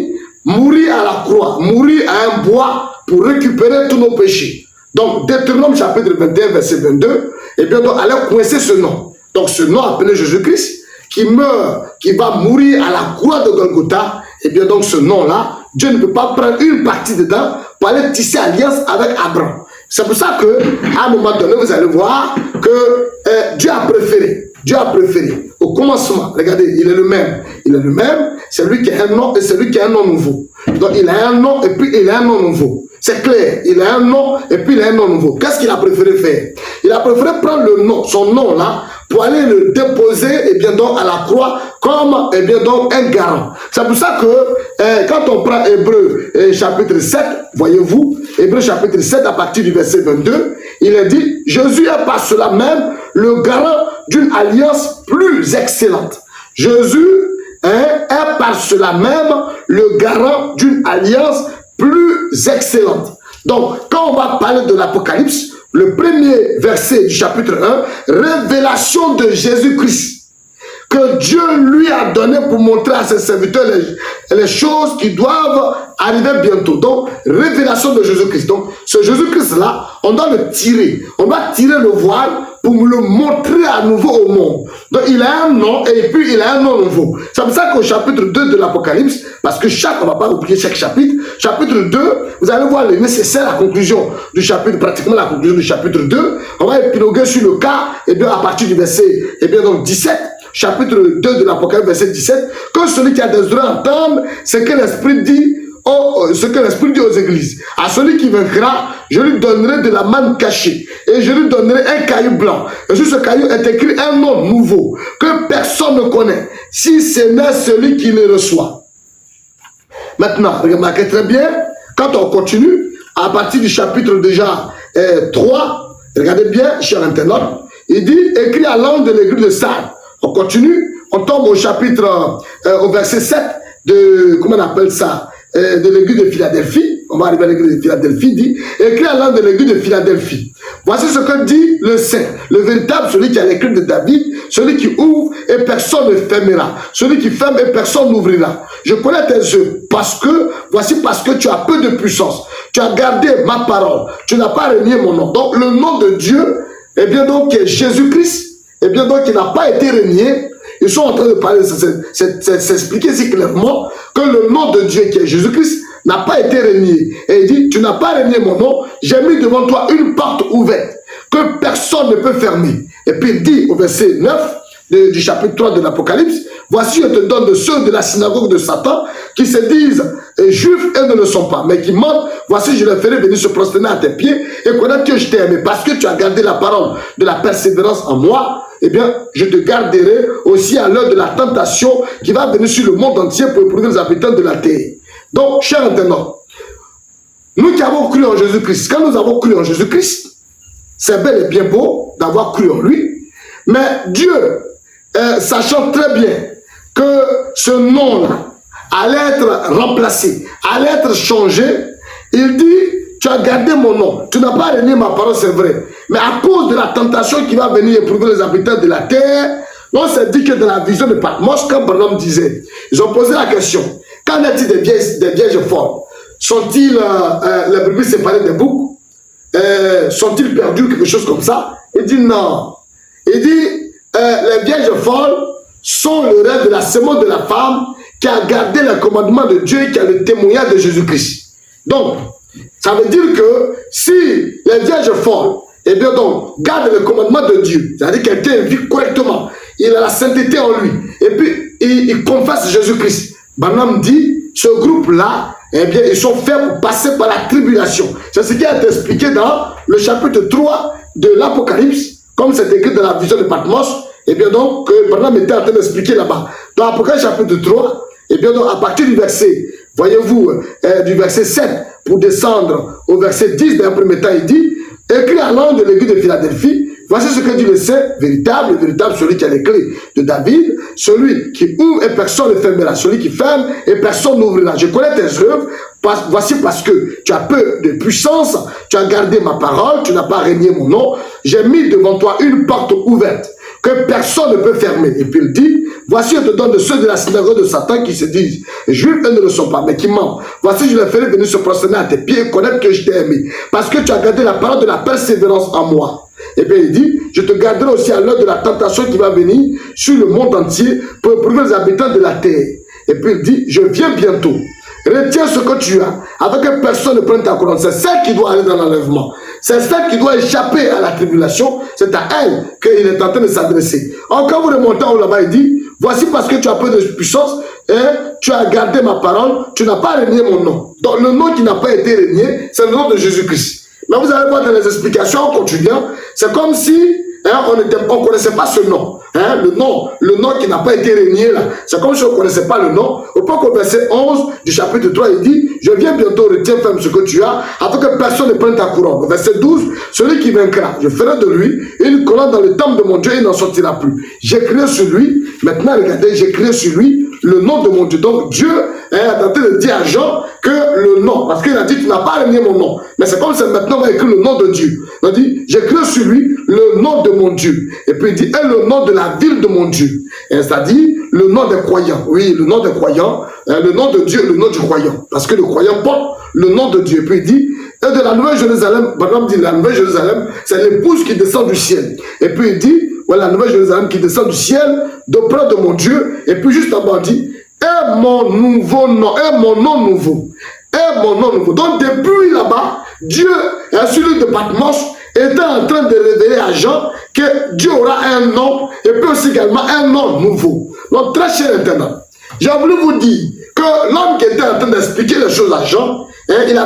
mourir à la croix, mourir à un bois pour récupérer tous nos péchés. Donc Deutéronome chapitre 21 verset 22, eh bien donc allait coincer ce nom. Donc ce nom appelé Jésus-Christ qui meurt, qui va mourir à la croix de Golgotha, et bien donc ce nom-là, Dieu ne peut pas prendre une partie dedans pour aller tisser alliance avec Abraham. C'est pour ça qu'à un moment donné, vous allez voir que Dieu a préféré, au commencement, regardez, il est le même, c'est lui qui a un nom et c'est lui qui a un nom nouveau. Donc il a un nom et puis il a un nom nouveau. C'est clair, il a un nom et puis il a un nom nouveau. Qu'est-ce qu'il a préféré faire? Il a préféré prendre le nom, son nom là, pour aller le déposer eh bien donc, à la croix comme eh bien donc, un garant. C'est pour ça que quand on prend Hébreu chapitre 7, voyez-vous, Hébreu chapitre 7 à partir du verset 22, il est dit, Jésus est par cela même le garant d'une alliance plus excellente. Jésus est par cela même le garant d'une alliance plus excellente. Donc, quand on va parler de l'Apocalypse, le premier verset du chapitre 1, révélation de Jésus-Christ, que Dieu lui a donné pour montrer à ses serviteurs les choses qui doivent arriver bientôt. Donc, révélation de Jésus-Christ. Donc, ce Jésus-Christ-là, on doit le tirer. On doit tirer le voile pour le montrer à nouveau au monde. Donc, il a un nom et puis il a un nom nouveau. C'est pour ça qu'au chapitre 2 de l'Apocalypse, parce que on ne va pas oublier chaque chapitre, chapitre 2, vous allez voir le nécessaire, la conclusion du chapitre, pratiquement la conclusion du chapitre 2. On va épiloguer sur le cas, et bien à partir du verset, et bien donc 17, chapitre 2 de l'Apocalypse, verset 17, que celui qui a des oreilles entende ce que l'Esprit dit, ce que l'Esprit dit aux églises. À celui qui vaincra, je lui donnerai de la manne cachée et je lui donnerai un caillou blanc. Et sur ce caillou est écrit un nom nouveau que personne ne connaît, si ce n'est celui qui le reçoit. Maintenant, remarquez très bien, quand on continue, à partir du chapitre déjà 3, Regardez bien, cher internaute. Il dit, écrit à l'ange de l'église de Sardes. On continue, on tombe au chapitre, au verset 7 de, comment on appelle ça, de l'église de Philadelphie. On va arriver à l'église de Philadelphie, dit, écrit à l'ange de l'église de Philadelphie. Voici ce que dit le saint, le véritable, celui qui a les clés de David, celui qui ouvre et personne ne fermera, celui qui ferme et personne n'ouvrira. Je connais tes œuvres parce que tu as peu de puissance. Tu as gardé ma parole, tu n'as pas renié mon nom. Donc le nom de Dieu, eh bien donc Jésus-Christ, eh bien donc il n'a pas été renié. Ils sont en train de parler, s'expliquer si clairement que le nom de Dieu qui est Jésus-Christ n'a pas été renié. Et il dit, tu n'as pas renié mon nom, j'ai mis devant toi une porte ouverte que personne ne peut fermer. Et puis il dit au verset 9 du chapitre 3 de l'Apocalypse, voici je te donne de ceux de la synagogue de Satan qui se disent juifs et ne le sont pas, mais qui mentent, voici je les ferai venir se prosterner à tes pieds et connaître que je t'ai aimé. Parce que tu as gardé la parole de la persévérance en moi, eh bien, je te garderai aussi à l'heure de la tentation qui va venir sur le monde entier pour éprouver les habitants de la terre. Donc, chers internautes, nous qui avons cru en Jésus-Christ, quand nous avons cru en Jésus-Christ, c'est bel et bien beau d'avoir cru en lui, mais Dieu, sachant très bien que ce nom-là allait être remplacé, allait être changé, il dit, tu as gardé mon nom, tu n'as pas renié ma parole, c'est vrai, mais à cause de la tentation qui va venir éprouver les habitants de la terre, on s'est dit que dans la vision de Patmos, quand Branham disait, ils ont posé la question, qu'en est-il des vierges folles? Sont-ils les brebis séparées des boucs? Sont-ils perdus, quelque chose comme ça? Il dit non. Il dit, les vierges folles sont le rêve de la sémence de la femme qui a gardé le commandement de Dieu et qui a le témoignage de Jésus-Christ. Donc, ça veut dire que si les vierges folles, eh bien donc, gardent le commandement de Dieu, c'est-à-dire quelqu'un vit correctement, il a la sainteté en lui, et puis il confesse Jésus-Christ. Branham dit, ce groupe-là, eh bien, ils sont faits pour passer par la tribulation. C'est ce qui a été expliqué dans le chapitre 3 de l'Apocalypse, comme c'est écrit dans la vision de Patmos, et bien donc, que Branham était en train d'expliquer là-bas. Dans l'Apocalypse chapitre 3, et bien donc, à partir du verset, voyez-vous, du verset 7, pour descendre au verset 10 d'un premier temps, il dit, écrit à l'ange de l'église de Philadelphie, voici ce que dit le saint, véritable, celui qui a les clés de David, celui qui ouvre et personne ne fermera, celui qui ferme et personne n'ouvrira. Je connais tes œuvres, voici parce que tu as peu de puissance, tu as gardé ma parole, tu n'as pas renié mon nom, j'ai mis devant toi une porte ouverte que personne ne peut fermer. Et puis il dit, voici je te donne de ceux de la synagogue de Satan qui se disent juifs et ne le sont pas, mais qui mentent. Voici je les ferai venir se prosterner à tes pieds et connaître que je t'ai aimé, parce que tu as gardé la parole de la persévérance en moi. Et bien il dit, je te garderai aussi à l'heure de la tentation qui va venir sur le monde entier pour éprouver les habitants de la terre. Et puis il dit, je viens bientôt. Retiens ce que tu as, avec que personne ne prenne ta couronne. C'est celle qui doit aller dans l'enlèvement. C'est celle qui doit échapper à la tribulation. C'est à elle qu'il est en train de s'adresser. Or, quand vous remontez en haut là-bas, il dit, voici parce que tu as peu de puissance, et tu as gardé ma parole, tu n'as pas renié mon nom. Donc le nom qui n'a pas été renié, c'est le nom de Jésus-Christ. Mais vous allez voir dans les explications en continuant, c'est comme si on ne connaissait pas ce nom. Le nom qui n'a pas été renié là. C'est comme si on ne connaissait pas le nom. Au point qu'au verset 11 du chapitre 3, il dit, je viens bientôt, retiens ferme ce que tu as, afin que personne ne prenne ta couronne. Au verset 12, celui qui vaincra, je ferai de lui une colonne dans le temple de mon Dieu, il n'en sortira plus. J'écrirai sur lui, maintenant regardez, j'écrirai sur lui le nom de mon Dieu. Donc Dieu est en train de dire à Jean que le nom, parce qu'il a dit, tu n'as pas renié mon nom. Mais c'est comme si maintenant on va écrire le nom de Dieu. Il dit, j'écris sur lui le nom de mon Dieu. Et puis il dit, et le nom de la ville de mon Dieu. C'est-à-dire le nom des croyants. Oui, le nom des croyants, le nom de Dieu, le nom du croyant. Parce que le croyant porte le nom de Dieu. Et puis il dit, et de la Nouvelle Jérusalem, par exemple, dit la Nouvelle Jérusalem, c'est l'épouse qui descend du ciel. Et puis il dit, voilà, la Nouvelle Jérusalem qui descend du ciel, d'auprès de mon Dieu. Et puis juste en bas, il dit, et mon nouveau nom, et mon nom nouveau. Et mon nom nouveau. Donc depuis là-bas, Dieu, celui de Patmos, était en train de révéler à Jean que Dieu aura un nom et puis aussi également un nom nouveau. Donc très cher internaute, j'ai voulu vous dire que l'homme qui était en train d'expliquer les choses à Jean, il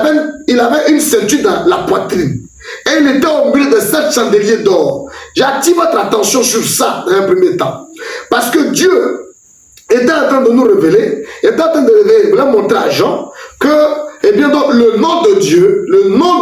avait une ceinture dans la poitrine. Et il était au milieu de 7 chandeliers d'or. J'attire votre attention sur ça dans un premier temps. Parce que Dieu était en train de nous révéler, était en train de révéler, de montrer à Jean que, eh bien donc, le nom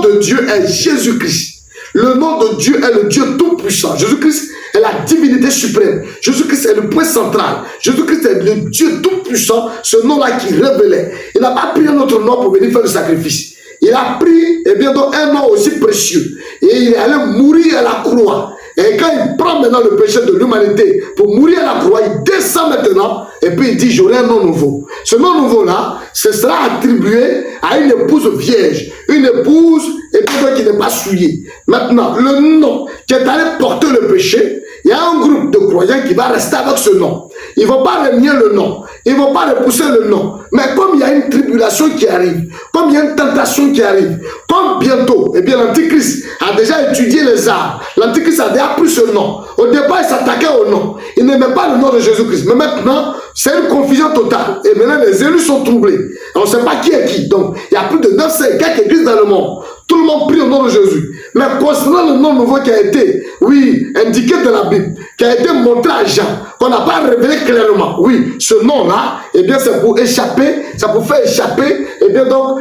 de Dieu est Jésus-Christ. Le nom de Dieu est le Dieu tout-puissant. Jésus-Christ est la divinité suprême. Jésus-Christ est le point central. Jésus-Christ est le Dieu tout-puissant, ce nom-là qui révélait. Il n'a pas pris un autre nom pour venir faire le sacrifice. Il a pris, eh bien, donc, un nom aussi précieux. Et il est allé mourir à la croix. Et quand il prend maintenant le péché de l'humanité pour mourir à la croix, il descend maintenant et puis il dit, j'aurai un nom nouveau. Ce nom nouveau-là, ce sera attribué à une épouse vierge, une épouse et puis qui n'est pas souillée. Maintenant, le nom qui est allé porter le péché, il y a un groupe de croyants qui va rester avec ce nom. Ils ne vont pas renier le nom. Ils ne vont pas repousser le nom. Mais comme il y a une tribulation qui arrive, comme il y a une tentation qui arrive, comme bientôt, eh bien l'Antichrist a déjà étudié les arts. L'Antichrist a déjà pris ce nom. Au départ, il s'attaquait au nom. Il n'aimait pas le nom de Jésus-Christ. Mais maintenant, c'est une confusion totale. Et maintenant, les élus sont troublés. On ne sait pas qui est qui. Donc, il y a plus de 900 et quelques églises dans le monde. Tout le monde prie au nom de Jésus. Mais concernant le nom nouveau qui a été, oui, indiqué dans la Bible, qui a été montré à Jean, qu'on n'a pas révélé clairement, oui, ce nom-là, eh bien, c'est pour échapper, ça pour faire échapper, eh bien, donc,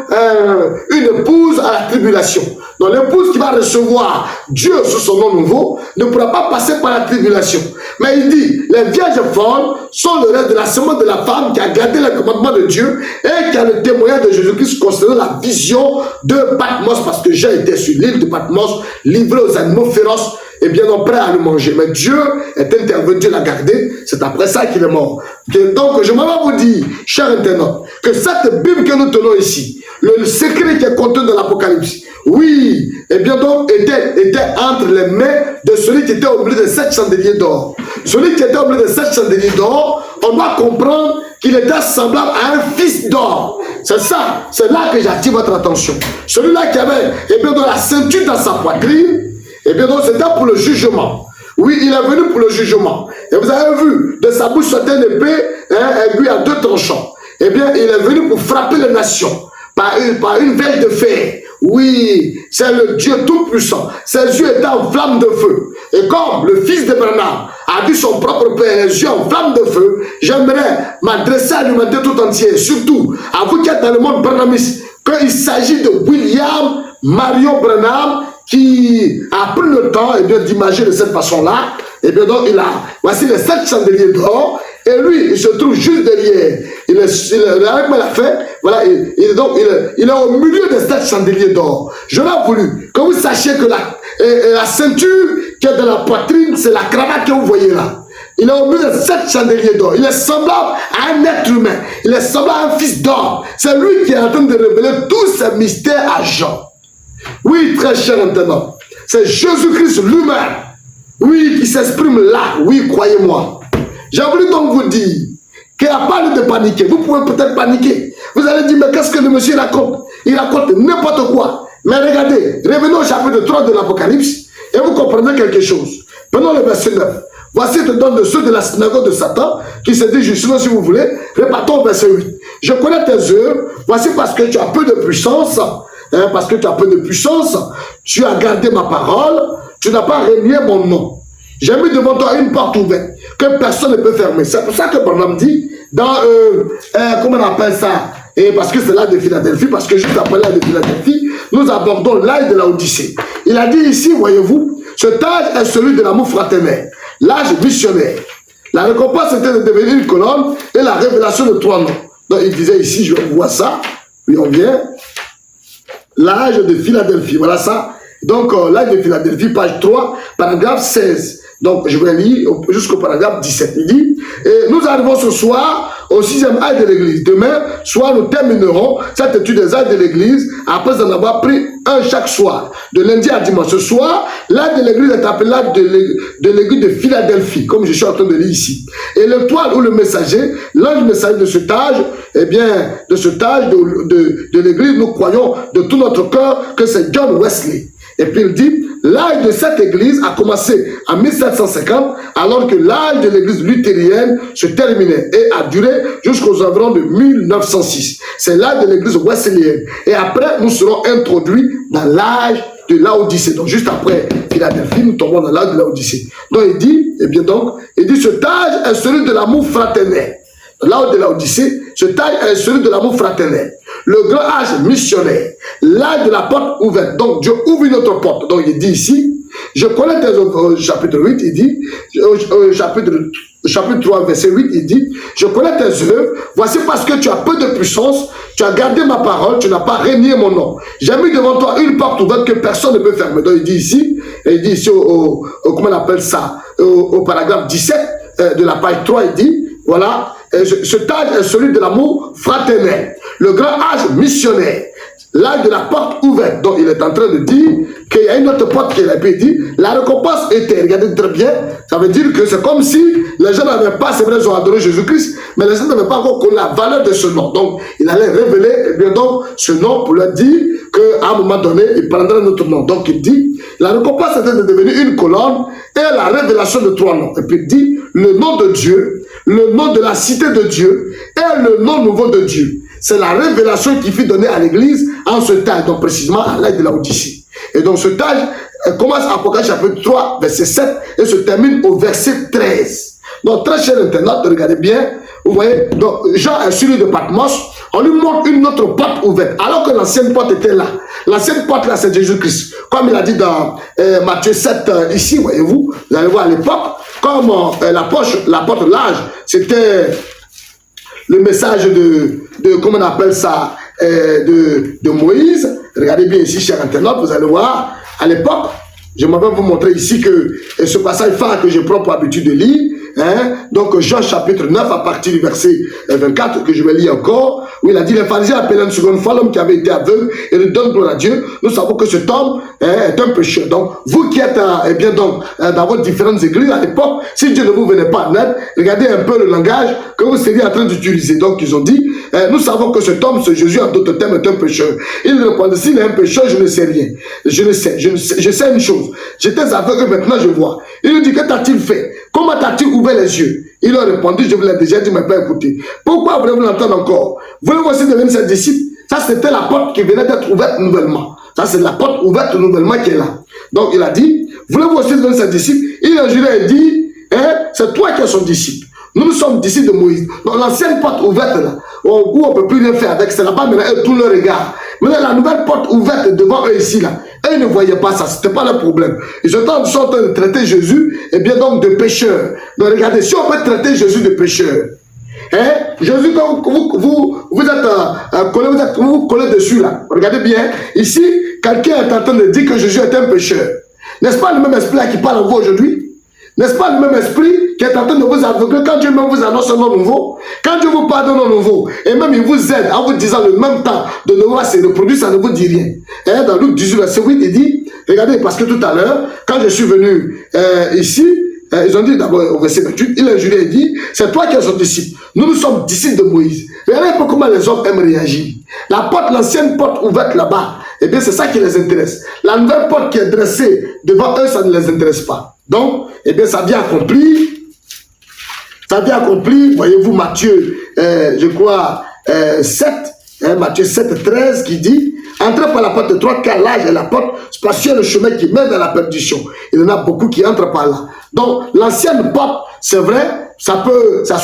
une épouse à la tribulation. Donc, l'épouse qui va recevoir Dieu sous son nom nouveau ne pourra pas passer par la tribulation. Mais il dit, les vierges folles sont le reste de la semence de la femme qui a gardé les commandements de Dieu et qui a le témoignage de Jésus-Christ concernant la vision de Patmos, parce que Jean était sur l'île de Patmos, livré aux animaux féroces, et bien donc prêt à le manger. Mais Dieu est intervenu, Dieu l'a gardé, c'est après ça qu'il est mort. Donc je m'en vais vous dire, chers internautes, que cette Bible que nous tenons ici, le secret qui est contenu dans l'Apocalypse, oui, et bien donc était entre les mains de celui qui était au milieu de 7 chandeliers d'or. Celui qui était au milieu de 7 chandeliers d'or, on doit comprendre qu'il était semblable à un fils d'or. C'est ça, c'est là que j'attire votre attention. Celui-là qui avait, et bien donc la ceinture dans sa poitrine, et bien donc c'était pour le jugement. Oui, il est venu pour le jugement. Et vous avez vu, de sa bouche sortait une épée, aiguë à 2 tranchants. Eh bien, il est venu pour frapper les nations par une veille de fer. Oui, c'est le Dieu tout-puissant. Ses yeux étaient en flamme de feu. Et comme le fils de Branham a dit son propre père, les yeux en flamme de feu, j'aimerais m'adresser à l'humanité tout entière, surtout à vous qui êtes dans le monde branhamiste, qu'il s'agit de William Marion Branham, qui a pris le temps d'imager de cette façon-là. Et bien donc, voici les 7 chandeliers d'or. Et lui, il se trouve juste derrière. Il avec moi, il a fait. Voilà, il est au milieu des 7 chandeliers d'or. Je l'ai voulu que vous sachiez que la ceinture qui est dans la poitrine, c'est la cravate que vous voyez là. Il est au milieu des 7 chandeliers d'or. Il est semblable à un être humain. Il est semblable à un fils d'homme. C'est lui qui est en train de révéler tous ces mystères à Jean. Oui, très cher internaute, c'est Jésus-Christ lui-même, oui, qui s'exprime là, oui, croyez-moi. J'ai voulu donc vous dire qu'il n'y a pas lieu de paniquer. Vous pouvez peut-être paniquer. Vous allez dire, mais qu'est-ce que le monsieur raconte? Il raconte n'importe quoi. Mais regardez, revenons au chapitre 3 de l'Apocalypse et vous comprenez quelque chose. Prenons le verset 9. Voici le don de ceux de la synagogue de Satan qui se disent, sinon si vous voulez, repartons au verset 8. Je connais tes œuvres, voici parce que tu as peu de puissance. Parce que tu as peu de puissance, tu as gardé ma parole, tu n'as pas renié mon nom. J'ai mis devant toi une porte ouverte que personne ne peut fermer. C'est pour ça que Branham dit dans, comment on appelle ça? Et parce que c'est l'âge de Philadelphie, parce que juste après l'âge de Philadelphie, nous abordons l'âge de la Odyssée. Il a dit ici, voyez-vous, cet âge est celui de l'amour fraternel, l'âge missionnaire. La récompense était de devenir une colonne et la révélation de 3 noms. Donc il disait ici, je vois ça, puis on vient. L'âge de Philadelphie, voilà ça. Donc, l'âge de Philadelphie, page 3, paragraphe 16. Donc, je vais lire jusqu'au paragraphe 17. Il dit, et nous arrivons ce soir au 6e âge de l'Église. Demain soir, nous terminerons cette étude des âges de l'Église après en avoir pris un chaque soir, de lundi à dimanche. Ce soir, l'âge de l'Église est appelé l'âge de l'Église de Philadelphie, comme je suis en train de lire ici. Et l'étoile ou le messager, l'ange messager de cet âge, eh bien, de cet âge de l'Église, nous croyons de tout notre cœur que c'est John Wesley. Et puis il dit, l'âge de cette église a commencé en 1750, alors que l'âge de l'église luthérienne se terminait et a duré jusqu'aux environs de 1906. C'est l'âge de l'église wesleyenne. Et après, nous serons introduits dans l'âge de Laodicée. Donc juste après Philadelphie, nous tombons dans l'âge de Laodicée. Donc il dit, eh bien donc, il dit, cet âge est celui de l'amour fraternel. L'âge de Laodicée ce taille est celui de l'amour fraternel. Le grand âge missionnaire, l'âge de la porte ouverte. Donc Dieu ouvre une autre porte. Donc il dit ici, je connais tes œuvres, chapitre 8, il dit, chapitre 3, verset 8, il dit, je connais tes œuvres, voici parce que tu as peu de puissance, tu as gardé ma parole, tu n'as pas renié mon nom. J'ai mis devant toi une porte ouverte que personne ne peut fermer. Donc il dit ici comment on appelle ça, au paragraphe 17 de la page 3, il dit, voilà, cet âge est celui de l'amour fraternel, le grand âge missionnaire, l'âge de la porte ouverte. Donc il est en train de dire qu'il y a une autre porte qui a été dit, la récompense était, regardez très bien, ça veut dire que c'est comme si les gens n'avaient pas, c'est vrai, ils ont adoré Jésus-Christ, mais les gens n'avaient pas encore connu la valeur de ce nom. Donc il allait révéler, eh bien donc, ce nom pour leur dire qu'à un moment donné, il prendrait notre nom. Donc il dit, la récompense était de devenir une colonne et la révélation de 3 noms. Et puis il dit, le nom de Dieu, le nom de la cité de Dieu et le nom nouveau de Dieu. C'est la révélation qui fut donnée à l'Église en ce temps, donc précisément à l'âge de la Odyssée. Et donc ce âge commence à Apocalypse chapitre 3, verset 7 et se termine au verset 13. Donc très cher internaute, regardez bien, vous voyez, donc Jean est celui de Patmos, on lui montre une autre porte ouverte, alors que l'ancienne porte était là. L'ancienne porte là, c'est Jésus-Christ. Comme il a dit dans Matthieu 7, ici, voyez-vous, vous allez voir à l'époque, comme la porte large, c'était le message de comment on appelle ça, de Moïse. Regardez bien ici, cher internaute, vous allez voir, à l'époque, je vais vous montrer ici que ce passage phare que je prends pour habitude de lire, donc Jean chapitre 9 à partir du verset 24 que je vais lire encore, où il a dit, les pharisiens appelaient une seconde fois l'homme qui avait été aveugle et lui donnent gloire à Dieu. Nous savons que cet homme est un pécheur. Donc vous qui êtes bien donc dans vos différentes églises à l'époque, si Dieu ne vous venait pas en aide, regardez un peu le langage que vous seriez en train d'utiliser. Donc ils ont dit, nous savons que cet homme, ce Jésus en d'autres termes est un pécheur. Il répondait, s'il est un pécheur, je ne sais rien. Je sais une chose. J'étais aveugle, maintenant je vois. Il lui dit, que t'a-t-il fait? Comment t'a-t-il ouvert les yeux? Il a répondu, je vous l'ai déjà dit, mais pas écouté. Pourquoi voulez-vous l'entendre encore? Voulez-vous aussi devenir ses disciples? Ça, c'était la porte qui venait d'être ouverte nouvellement. Ça, c'est la porte ouverte nouvellement qui est là. Donc, il a dit, voulez-vous aussi devenir ses disciples? Il a juré et dit, c'est toi qui es son disciple. Nous sommes disciples de Moïse. Donc, l'ancienne porte ouverte là, où on ne peut plus rien faire avec, c'est là-bas, maintenant, eux, tout le regard. Maintenant, la nouvelle porte ouverte devant eux ici, là, eux ne voyaient pas ça, c'était pas leur problème. Ils sont en train de traiter Jésus, et bien donc de pécheur. Donc, regardez, si on peut traiter Jésus de pécheur, Jésus, quand vous êtes collé dessus, là, regardez bien, ici, quelqu'un est en train de dire que Jésus est un pécheur. N'est-ce pas le même esprit là qui parle en vous aujourd'hui? N'est-ce pas le même esprit qui est en train de vous aveugler quand Dieu même vous annonce un nom nouveau? Quand Dieu vous parle d'un nom nouveau, et même il vous aide en vous disant le même temps de nouveau se reproduire, ça ne vous dit rien. Dans Luc 18, verset 8, il dit, regardez, parce que tout à l'heure, quand je suis venu ici, ils ont dit d'abord au verset 28, il a juré et dit, c'est toi qui es son disciple. Nous sommes disciples de Moïse. Regardez un peu comment les hommes aiment réagir. La porte, l'ancienne porte ouverte là-bas, eh bien c'est ça qui les intéresse. La nouvelle porte qui est dressée devant eux, ça ne les intéresse pas. Donc, eh bien ça vient accomplir. Ça vient accomplir, voyez-vous Matthieu, je crois, 7, Matthieu 7, 13 qui dit, entrez par la porte étroite car l'âge est la porte spacieuse, le chemin qui mène à la perdition. Il y en a beaucoup qui entrent par là. Donc l'ancienne porte, c'est vrai, ça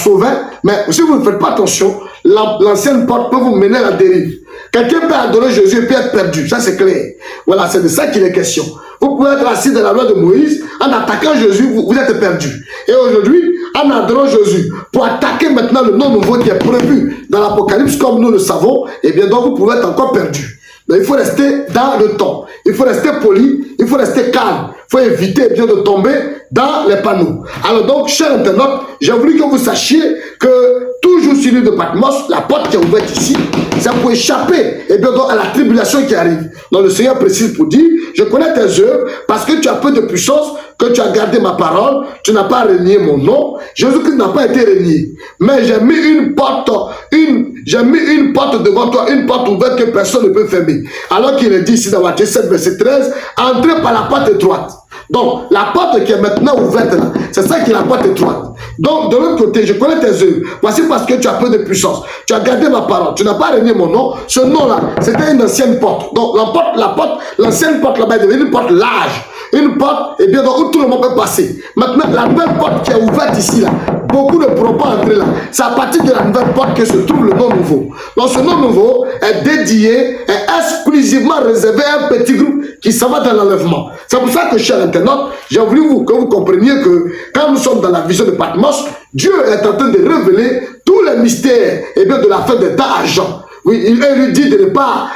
sauvait, mais si vous ne faites pas attention, l'ancienne porte peut vous mener à la dérive. Quelqu'un peut adorer Jésus et peut être perdu, ça c'est clair. Voilà, c'est de ça qu'il est question. Vous pouvez être assis dans la loi de Moïse, en attaquant Jésus, vous êtes perdu. Et aujourd'hui, en adorant Jésus, pour attaquer maintenant le nom nouveau qui est prévu dans l'Apocalypse, comme nous le savons, eh bien donc vous pouvez être encore perdu. Donc il faut rester dans le temps, il faut rester poli, il faut rester calme, il faut éviter bien de tomber dans les panneaux. Alors donc, chers internautes, j'ai voulu que vous sachiez que toujours sur l'île de Patmos, la porte qui est ouverte ici, c'est pour échapper et bien donc à la tribulation qui arrive. Donc le Seigneur précise pour dire, je connais tes œuvres parce que tu as peu de puissance, que tu as gardé ma parole, tu n'as pas renié mon nom. Jésus-Christ n'a pas été renié. Mais j'ai mis une porte devant toi, une porte ouverte que personne ne peut fermer. Alors qu'il est dit ici dans Matthieu 7, verset 13, entrez par la porte étroite. Donc, la porte qui est maintenant ouverte là, c'est ça qui est la porte étroite. Donc, de l'autre côté, je connais tes œuvres. Voici parce que tu as peu de puissance. Tu as gardé ma parole. Tu n'as pas renié mon nom. Ce nom-là, c'était une ancienne porte. Donc, l'ancienne porte là-bas est devenue une porte large. Une porte, et bien, donc, où tout le monde peut passer. Maintenant, la nouvelle porte qui est ouverte ici, là, beaucoup ne pourront pas entrer là. C'est à partir de la nouvelle porte que se trouve le nom nouveau. Donc ce nom nouveau est dédié, est exclusivement réservé à un petit groupe qui s'en va dans l'enlèvement. C'est pour ça que, chers internautes, j'ai voulu que vous compreniez que quand nous sommes dans la vision de Patmos, Dieu est en train de révéler tous les mystères de la fin des temps à Jean. Oui, il lui dit de ne pas,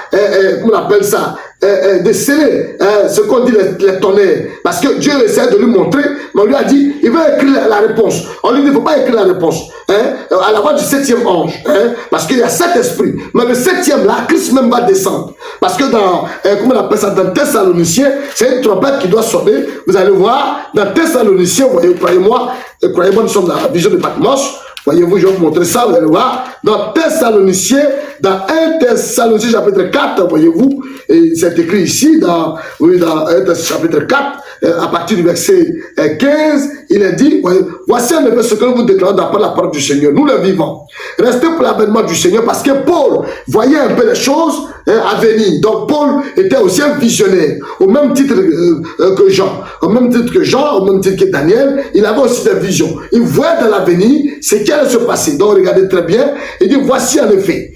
comment on appelle ça, de sceller ce qu'on dit les tonnerres. Parce que Dieu essaie de lui montrer, mais on lui a dit, il va écrire la réponse. On lui dit, il ne faut pas écrire la réponse. À la voix du 7e ange. Parce qu'il y a 7 esprits. Mais le 7e là, Christ même va descendre. Parce que dans, comment on appelle ça, dans Thessaloniciens, c'est une trompette qui doit sonner. Vous allez voir, dans Thessaloniciens, croyez-moi, nous sommes dans la vision de Patmos. Voyez-vous, je vais vous montrer ça, vous allez voir. Dans Thessaloniciens, dans 1 Thessaloniciens chapitre 4, voyez-vous, et c'est écrit ici, dans 1 chapitre 4, à partir du verset 15, il est dit, voici en effet ce que nous vous déclarons d'après la parole du Seigneur. Nous le vivons. Restez pour l'avènement du Seigneur, parce que Paul voyait un peu les choses à venir. Donc Paul était aussi un visionnaire, au même titre que Jean. Au même titre que Jean, au même titre que Daniel, il avait aussi des visions. Il voyait dans l'avenir ce qui allait se passer. Donc regardez très bien, il dit, voici en effet,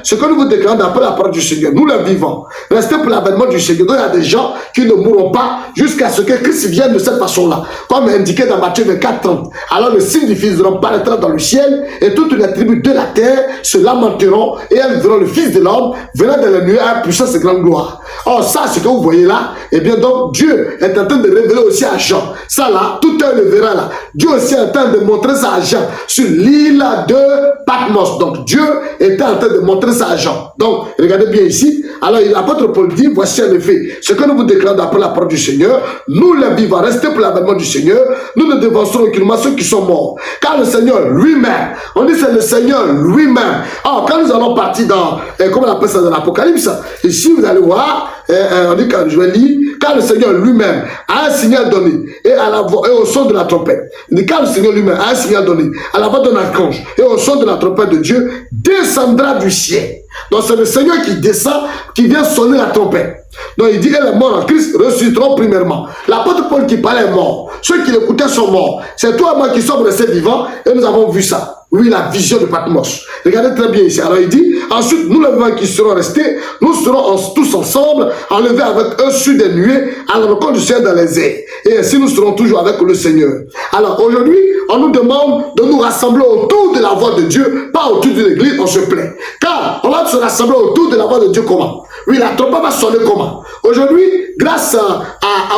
ce que nous vous déclarons d'après la parole du Seigneur. Nous le vivons. Restez pour l'avènement du Seigneur. Donc il y a des gens qui ne mourront pas jusqu'à ce que Christ vienne de cette façon-là. Comme indiqué dans Matthieu 24, 30. Alors le signe du Fils de l'homme paraîtra dans le ciel, et toutes les tribus de la terre se lamenteront, et elles verront le Fils de l'homme venant dans les nuées à puissance et grande gloire. Or ça, ce que vous voyez là, eh bien donc Dieu est en train de révéler aussi à Jean. Ça là, tout un le verra là. Dieu aussi est en train de montrer ça à Jean sur l'île de Patmos. Donc Dieu était en train de montrer ça à Jean. Donc regardez bien ici. Alors l'apôtre Paul dit, voici en effet ce que nous vous déclarons d'après la parole du Seigneur. Nous les vivants, restez pour l'avènement du Seigneur. Nous ne devancerons aucunement ceux qui sont morts. Car le Seigneur lui-même, on dit c'est le Seigneur lui-même. Alors quand nous allons partir dans, comment on appelle ça dans l'Apocalypse, ici vous allez voir, on dit quand je vais lire, car le Seigneur lui-même a un signal donné, et, à la voix, et au son de la trompette. Il dit, car le Seigneur lui-même a un signal donné, à la voix d'un archange, et au son de la trompette de Dieu, descendra du ciel. Donc c'est le Seigneur qui descend, qui vient sonner la trompette. Donc il dit, et les morts en Christ ressusciteront premièrement. L'apôtre Paul qui parlait est mort. Ceux qui l'écoutaient sont morts. C'est toi et moi qui sommes restés vivants, et nous avons vu ça. Oui, la vision de Patmos. Regardez très bien ici. Alors il dit, ensuite, nous les vivants qui serons restés, nous serons tous ensemble, enlevés avec eux sur des nuées, à la rencontre du Seigneur dans les airs. Et ainsi, nous serons toujours avec le Seigneur. Alors aujourd'hui, on nous demande de nous rassembler autour de la voix de Dieu, pas autour de l'église, on se plaît. Car on va se rassembler autour de la voix de Dieu comment? Oui, la trompette va sonner comment? Aujourd'hui, grâce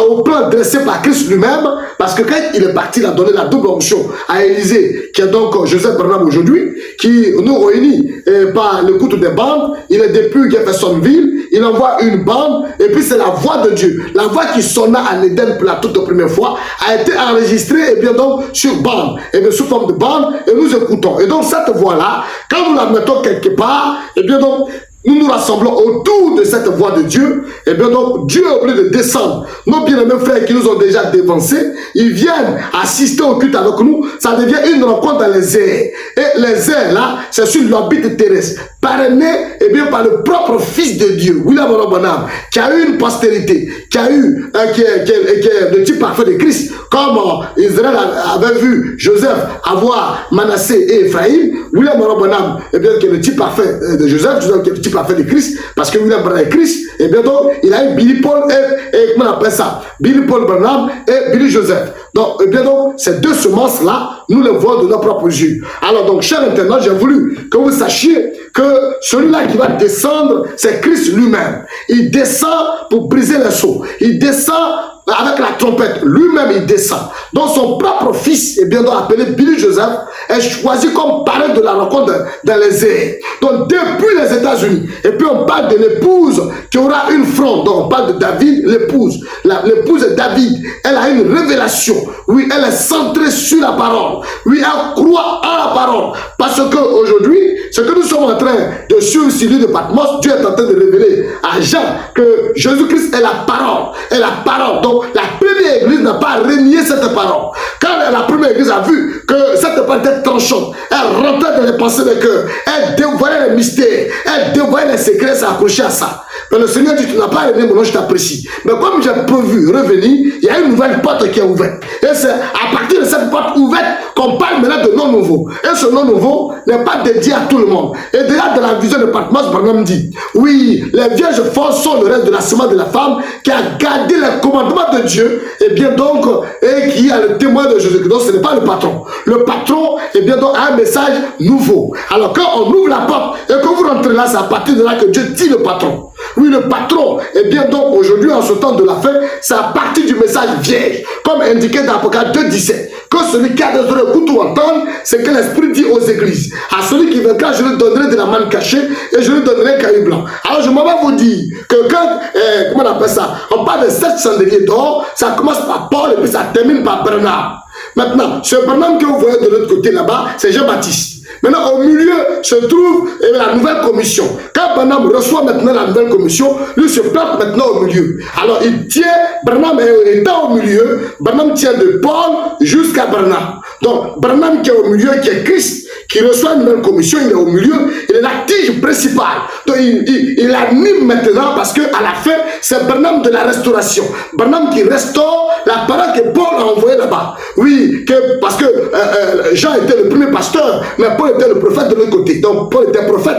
au plan dressé par Christ lui-même, parce que quand il est parti, il a donné la double onction à Élisée, qui est donc Joseph Branham aujourd'hui, qui nous réunit par l'écoute des bandes. Il est depuis Jeffersonville, il envoie une bande, et puis c'est la voix de Dieu. La voix qui sonna à l'Éden pour la toute première fois a été enregistrée, et bien donc sur bande, et bien sous forme de bande, et nous écoutons. Et donc cette voix-là, quand nous la mettons quelque part, et bien donc nous nous rassemblons autour de cette voix de Dieu, et bien donc Dieu est obligé de descendre. Nos bien-aimés frères qui nous ont déjà dévancés, ils viennent assister au culte avec nous, ça devient une rencontre dans les airs. Et les airs là, c'est sur l'orbite terrestre, parrainé et bien par le propre Fils de Dieu, William Branham, qui a eu une postérité, qui a eu qui est le type parfait de Christ, comme Israël avait vu Joseph avoir Manassé et Ephraïm. William Branham, et bien qui est le type parfait de Joseph, qui est le type parfait de Christ, parce que William Branham est Christ, et bien donc il a eu Billy Paul et comment on appelle ça, Billy Paul Branham et Billy Joseph. Donc, et bien donc, ces deux semences-là, nous les voyons de nos propres yeux. Alors donc, chers internautes, j'ai voulu que vous sachiez que celui-là qui va descendre, c'est Christ lui-même. Il descend pour briser les sceaux. Il descend avec la trompette. Lui-même, il descend. Donc, son propre fils, et bien donc appelé Billy Joseph, est choisi comme parrain de la rencontre dans les airs. Donc, depuis les États-Unis, et puis on parle de l'épouse qui aura une fronde. Donc, on parle de David, l'épouse. L'épouse de David, elle a une révélation. Oui, elle est centrée sur la parole. Oui, elle croit en la parole. Parce qu'aujourd'hui, ce que nous sommes en train de suivre sur l'île de Patmos, Dieu est en train de révéler à Jean que Jésus-Christ est la parole. Est la parole. Donc, la première église n'a pas renié cette parole. Quand la première église a vu que cette parole était tranchante, elle rentrait dans les pensées des cœurs, elle dévoilait les mystères, elle dévoilait les secrets, elle s'est accrochée à ça. Mais le Seigneur dit, tu n'as pas aimé mon nom, je t'apprécie. Mais comme j'ai prévu revenir, il y a une nouvelle porte qui est ouverte. Et c'est à partir de cette porte ouverte qu'on parle maintenant de nom nouveau. Et ce nom nouveau n'est pas dédié à tout le monde. Et déjà dans la vision de Patmos, Branham dit, oui, les vierges forts sont le reste de la semence de la femme qui a gardé les commandements de Dieu, et bien donc, et qui a le témoin de Jésus-Christ. Donc ce n'est pas le patron. Le patron, et bien donc, a un message nouveau. Alors quand on ouvre la porte et que vous rentrez là, c'est à partir de là que Dieu dit le patron. Oui, le patron, et bien donc aujourd'hui, en ce temps de la fin, c'est à partir du message vierge, comme indiqué dans Apocalypse 2,17, que celui qui a des oreilles pour tout entendre, c'est que l'Esprit dit aux églises. À celui qui vaincra, je lui donnerai de la manne cachée et je lui donnerai un caillou blanc. Alors je m'en vais vous dire que quand, comment on appelle ça, on parle de 7 chandeliers d'or, ça commence par Paul et puis ça termine par Bernard. Maintenant, ce Bernard que vous voyez de l'autre côté là-bas, c'est Jean-Baptiste. Maintenant, au milieu se trouve la nouvelle commission. Quand Branham reçoit maintenant la nouvelle commission, lui se plante maintenant au milieu. Alors, il tient, Branham étant au milieu, Branham tient de Paul jusqu'à Branham. Donc, Branham qui est au milieu, qui est Christ, qui reçoit une nouvelle commission, il est au milieu, il est la tige principale. Donc, il anime maintenant parce qu'à la fin, c'est Branham de la restauration. Branham qui restaure la parole que Paul a envoyée là-bas. Oui, parce que Jean était le premier pasteur, mais Paul était le prophète de l'autre côté. Donc Paul était prophète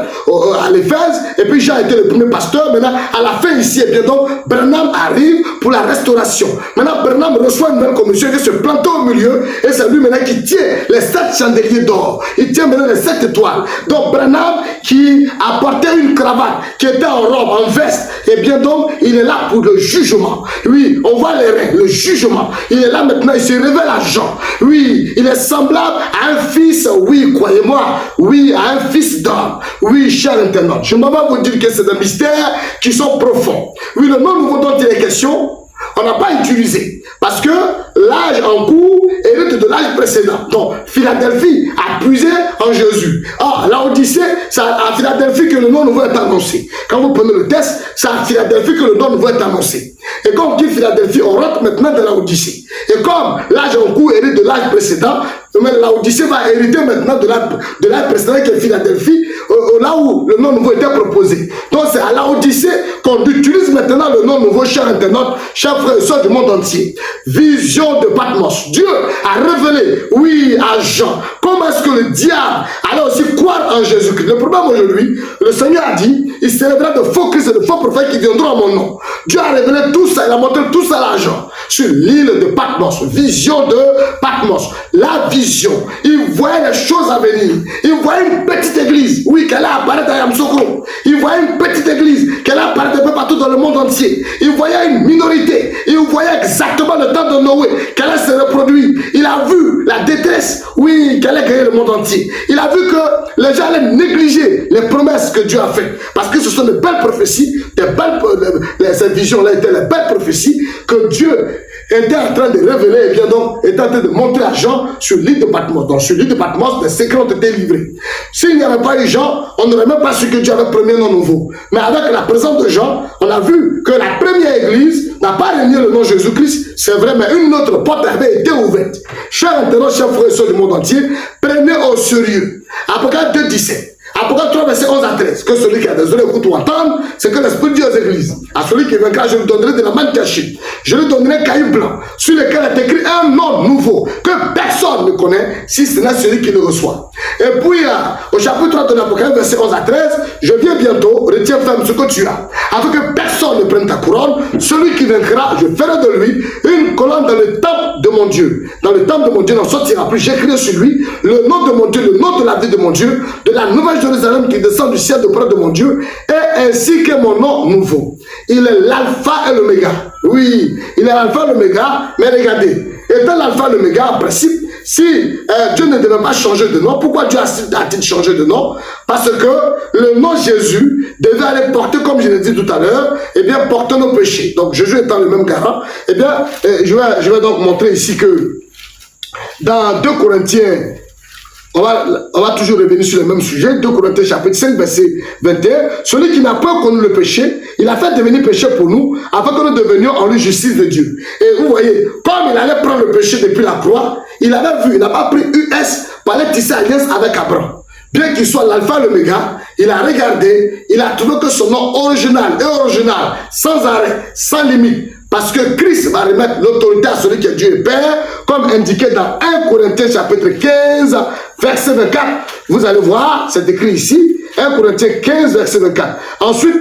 à l'Éphèse, et puis Jean était le premier pasteur. Maintenant, à la fin ici, et bien donc, Branham arrive pour la restauration. Maintenant, Branham reçoit une nouvelle commission, il se plante au milieu, et c'est lui maintenant qui tient les 7 chandeliers d'or. Il tient maintenant les 7 étoiles. Donc Branham qui a porté une cravate, qui était en robe, en veste, et bien donc, il est là pour le jugement. Oui, on voit les reins, le jugement. Il est là maintenant, il se révèle à Jean. Oui, il est semblable à un fils, oui, croyez-moi, oui, à un fils d'homme. Oui, cher internaute, je ne vais pas vous dire que c'est des mystères qui sont profonds. Oui, le nom nouveau dont il est question, on n'a pas utilisé. Parce que l'âge en cours hérite de l'âge précédent. Donc, Philadelphie a puisé en Jésus. Or, Laodicée, c'est à Philadelphie que le nom nouveau est annoncé. Quand vous prenez le test, c'est à Philadelphie que le nom nouveau est annoncé. Et comme dit Philadelphie, on rentre maintenant dans Laodicée. Et comme l'âge en cours hérite de l'âge précédent, Laodicée va hériter maintenant de l'âge précédent qui est Philadelphie, là où le nom nouveau était proposé. Donc c'est à Laodicée qu'on utilise maintenant le nom nouveau, cher internaute, chers frères et sœurs du monde entier. Vision de Patmos. Dieu a révélé, oui, à Jean, comment est-ce que le diable allait aussi croire en Jésus-Christ. Le problème aujourd'hui, le Seigneur a dit, il s'élèvera de faux Christ et de faux prophètes qui viendront à mon nom. Dieu a révélé tout ça, il a montré tout ça à Jean sur l'île de Patmos. Vision de Patmos. La vision. Il voyait les choses à venir. Il voyait une petite église, oui, qu'elle a apparaître à Yamsoukro. Il voyait une petite église qu'elle a apparaître un peu partout dans le monde entier. Il voyait une minorité. Il voyait exactement le temps de Noé, qu'elle allait se reproduire. Il a vu la détresse, oui, qu'elle allait créer le monde entier. Il a vu que les gens allaient négliger les promesses que Dieu a faites. Parce que ce sont de belles prophéties, ces visions-là étaient les belles prophéties que Dieu était en train de révéler, et bien donc, était en train de montrer à Jean sur l'île de Patmos. Donc, sur l'île de Patmos, les secrets ont été livrés. S'il n'y avait pas eu Jean, on n'aurait même pas su que Dieu avait premier nom nouveau. Mais avec la présence de Jean, on a vu que la première église n'a pas régné le nom Jésus-Christ, c'est vrai, mais une autre porte avait été ouverte. Chers internautes, chers frères et sœurs du monde entier, prenez au sérieux. Apocalypse 2,17. Apocalypse 3, verset 11 à 13. Que celui qui a des oreilles pour tout entendre, c'est que l'Esprit dit aux églises. À celui qui vaincra, je lui donnerai de la manne cachée. Je lui donnerai un caillou blanc, sur lequel est écrit un nom nouveau, que personne ne connaît, si ce n'est celui qui le reçoit. Et puis, au chapitre 3 de l'Apocalypse, verset 11 à 13, je viens bientôt, retiens ferme ce que tu as, afin que personne ne prenne ta couronne. Celui qui vaincra, je ferai de lui une colonne dans le temple de mon Dieu. Dans le temple de mon Dieu, n'en sortira plus. J'écrirai sur lui le nom de mon Dieu, le nom de la vie de mon Dieu, de la nouvelle Jérusalem qui descend du ciel auprès de mon Dieu, et ainsi que mon nom nouveau. Il est l'alpha et l'oméga. Oui, il est l'alpha et l'oméga, mais regardez, étant l'alpha et l'oméga, en principe, si Dieu ne devait pas changer de nom, pourquoi Dieu a-t-il changé de nom? Parce que le nom Jésus devait aller porter, comme je l'ai dit tout à l'heure, eh bien, porter nos péchés. Donc Jésus étant le même garant, eh bien, je vais donc montrer ici que dans 2 Corinthiens, on va toujours revenir sur le même sujet. 2 Corinthiens chapitre 5 verset 21. Celui qui n'a pas connu le péché, il a fait devenir péché pour nous, afin que nous devenions en lui justice de Dieu. Et vous voyez, comme il allait prendre le péché depuis la croix, il avait vu, il n'a pas pris US pour aller tisser alliance avec Abraham. Bien qu'il soit l'alpha et l'oméga, il a regardé, il a trouvé que son nom original, sans arrêt, sans limite, Parce que Christ va remettre l'autorité à celui qui est Dieu et Père, comme indiqué dans 1 Corinthiens chapitre 15, verset 24. Vous allez voir, c'est écrit ici, 1 Corinthiens 15, verset 24. Ensuite,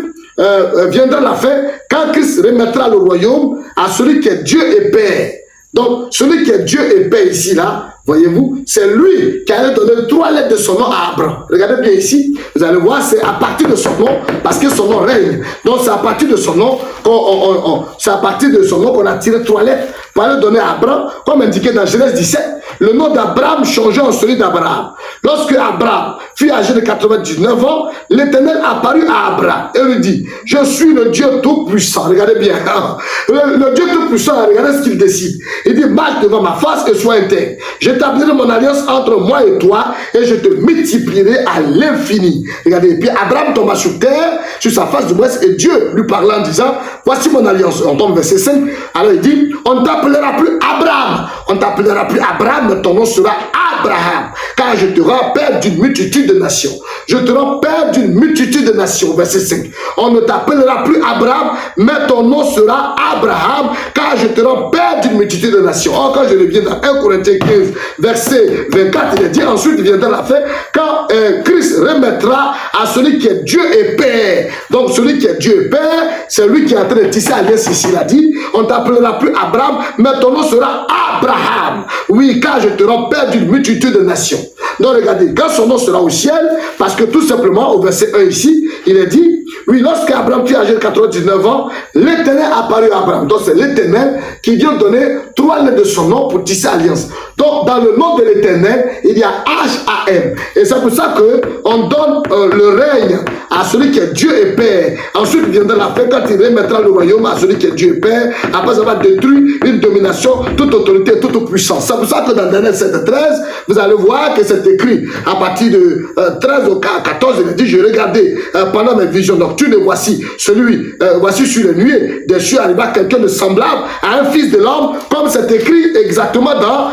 viendra la fin, quand Christ remettra le royaume à celui qui est Dieu et Père. Donc, celui qui est Dieu et Père ici, là, voyez-vous, c'est lui qui allait donner 3 lettres de son nom à Abraham. Regardez bien ici, vous allez voir, c'est à partir de son nom, parce que son nom règne. Donc, c'est à partir de son nom qu'on a tiré 3 lettres pour aller donner à Abraham, comme indiqué dans Genèse 17. Le nom d'Abraham changeait en celui d'Abraham. Lorsque Abraham fut âgé de 99 ans, l'Éternel apparut à Abraham et lui dit, je suis le Dieu Tout-Puissant. Regardez bien. Le Dieu Tout-Puissant, regardez ce qu'il décide. Il dit, marche devant ma face et sois intègre. J'établirai mon alliance entre moi et toi et je te multiplierai à l'infini. Regardez, et puis Abraham tomba sur terre, sur sa face de l'ouest, et Dieu lui parla en disant, voici mon alliance. On tombe verset 5. Alors il dit, on ne t'appellera plus Abraham. On ne t'appellera plus Abraham, mais ton nom sera Abraham. Car je te rends père d'une multitude de nations. Je te rends père d'une multitude de nations. Verset 5. On ne t'appellera plus Abraham, mais ton nom sera Abraham, car je te rends père d'une multitude de nations. Or, quand je reviens dans 1 Corinthiens 15, verset 24, il est dit, ensuite il viendra la fin, quand Christ remettra à celui qui est Dieu et Père. Donc, celui qui est Dieu et Père, c'est lui qui est en train de tisser alliance ici, il a dit, on ne t'appellera plus Abraham, mais ton nom sera Abraham. Oui, car je te rends père d'une multitude de nations. Donc, regardez, quand son nom sera au ciel, parce que tout simplement, au verset 1 ici, il est dit, oui, lorsqu'Abraham fut âgé de 99 ans, l'Éternel apparut à Abraham. Donc, c'est l'Éternel qui vient donner 3 lettres de son nom pour tisser alliance. Donc, dans le nom de l'Éternel, il y a H-A-M. Et c'est pour ça qu'on donne le règne à celui qui est Dieu et Père. Ensuite, il viendra la fin quand il remettra le royaume à celui qui est Dieu et Père, après avoir détruit une domination, toute autorité, toute puissance. C'est pour ça que dans Daniel 7-13, vous allez voir que c'est écrit à partir de 13 au 14, il dit, je regardais pendant mes visions nocturnes, et voici voici sur les nuées des cieux arriva quelqu'un de semblable à un fils de l'homme, comme c'est écrit exactement dans